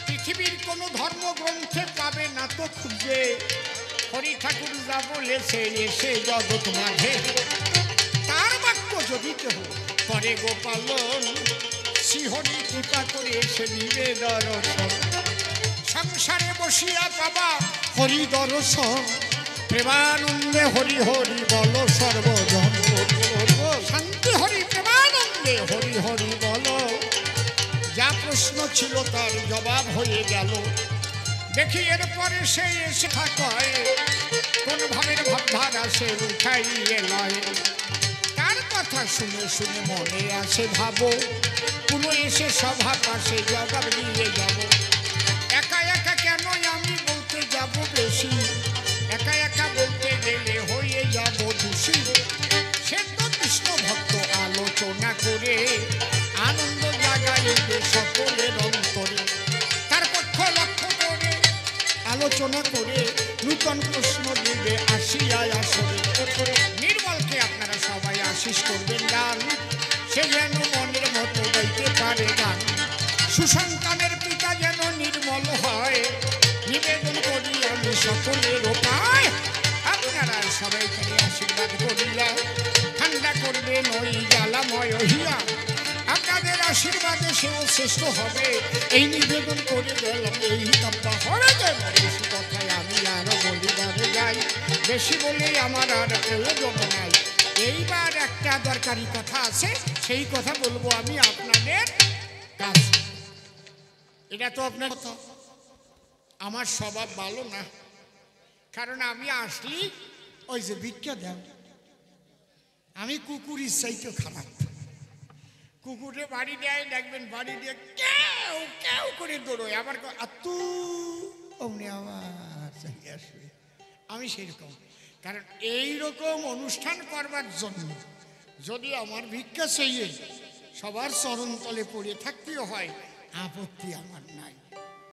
D: পৃথিবীর কোনো ধর্মগ্রন্থে পাবে না তো খুঁজে। হরি ঠাকুর যা বলেছে এসে জগৎ মাঝে, তার বাক্য যদি কেহ করে গোপালন, শ্রীহরি কৃপা করে এসে নিবে দর্শন। সংসারে বসিয়া পাবা
A: হরি দর্শন,
D: প্রেমানন্দে হরি হরি বল সর্বজন। শান্তি হরি প্রেমানন্দে হরি হরি বল। যা প্রশ্ন ছিল তার জবাব হয়ে গেল। দেখি এরপরে সে এসে থাকায় কোন ভাবের ভাবধারা সে উঠাইয়ে লয়। তার কথা শুনে শুনে মনে আসে ভাবো, কোনো এসে সভা পাশে জবাব দিয়ে যাব। একা একা কেন আমি বলতে যাব বেশি, একা একা বলতে গেলে হয়ে যাব দোষী। সে তো কৃষ্ণ ভক্ত আলোচনা করে আনন্দ জাগাইবে সকলের অন্তরে। তার পক্ষ লক্ষ্য করে
A: আলোচনা করে নূতন প্রশ্ন দিবে আসিয়া আসরে।
D: নির্মলকে আপনারা সবাই আশীষ করবেন গান, সে যেন মনের মতো গাইতে পারে গান। সুসন্তানের পিতা যেন নির্মল হয়, নিবেদন করি আমি সকলের উপায়। আপনারা সবাই থেকে আশীর্বাদ করিলা, ঠান্ডা করবে নই জ্বালাময় হিয়া, আপনাদের আশীর্বাদে সেও শ্রেষ্ঠ হবে, এই নিবেদন করে গেলাম এই কাব্যা হবে। বেশি কথায় আমি আরো বলিবারে যাই, বেশি বলেই আমার আর প্রয়োজন নাই। এইবার একটা দরকারি কথা আছে, সেই কথা বলবো আমি আপনাদের কাছে। এটা তো আপনার কথা, আমার স্বভাব ভালো না, কারণ আমি আসলি
A: ওই যে ভিক্ষা দেন, আমি কুকুরের চাইতে খারাপ।
D: কুকুরে বাড়ি দেয়, দেখবেন বাড়ি দিয়ে কেউ কেউ করে দৌড়োয়, আবার
A: আত্মু অমনি আমার চাই আসবে। আমি সেরকম,
D: কারণ এইরকম অনুষ্ঠান করবার জন্য যদি আমার ভিক্ষা চাইয়ে সবার চরণ তলে পড়ে থাকতেও হয়, আপত্তি আমার নাই।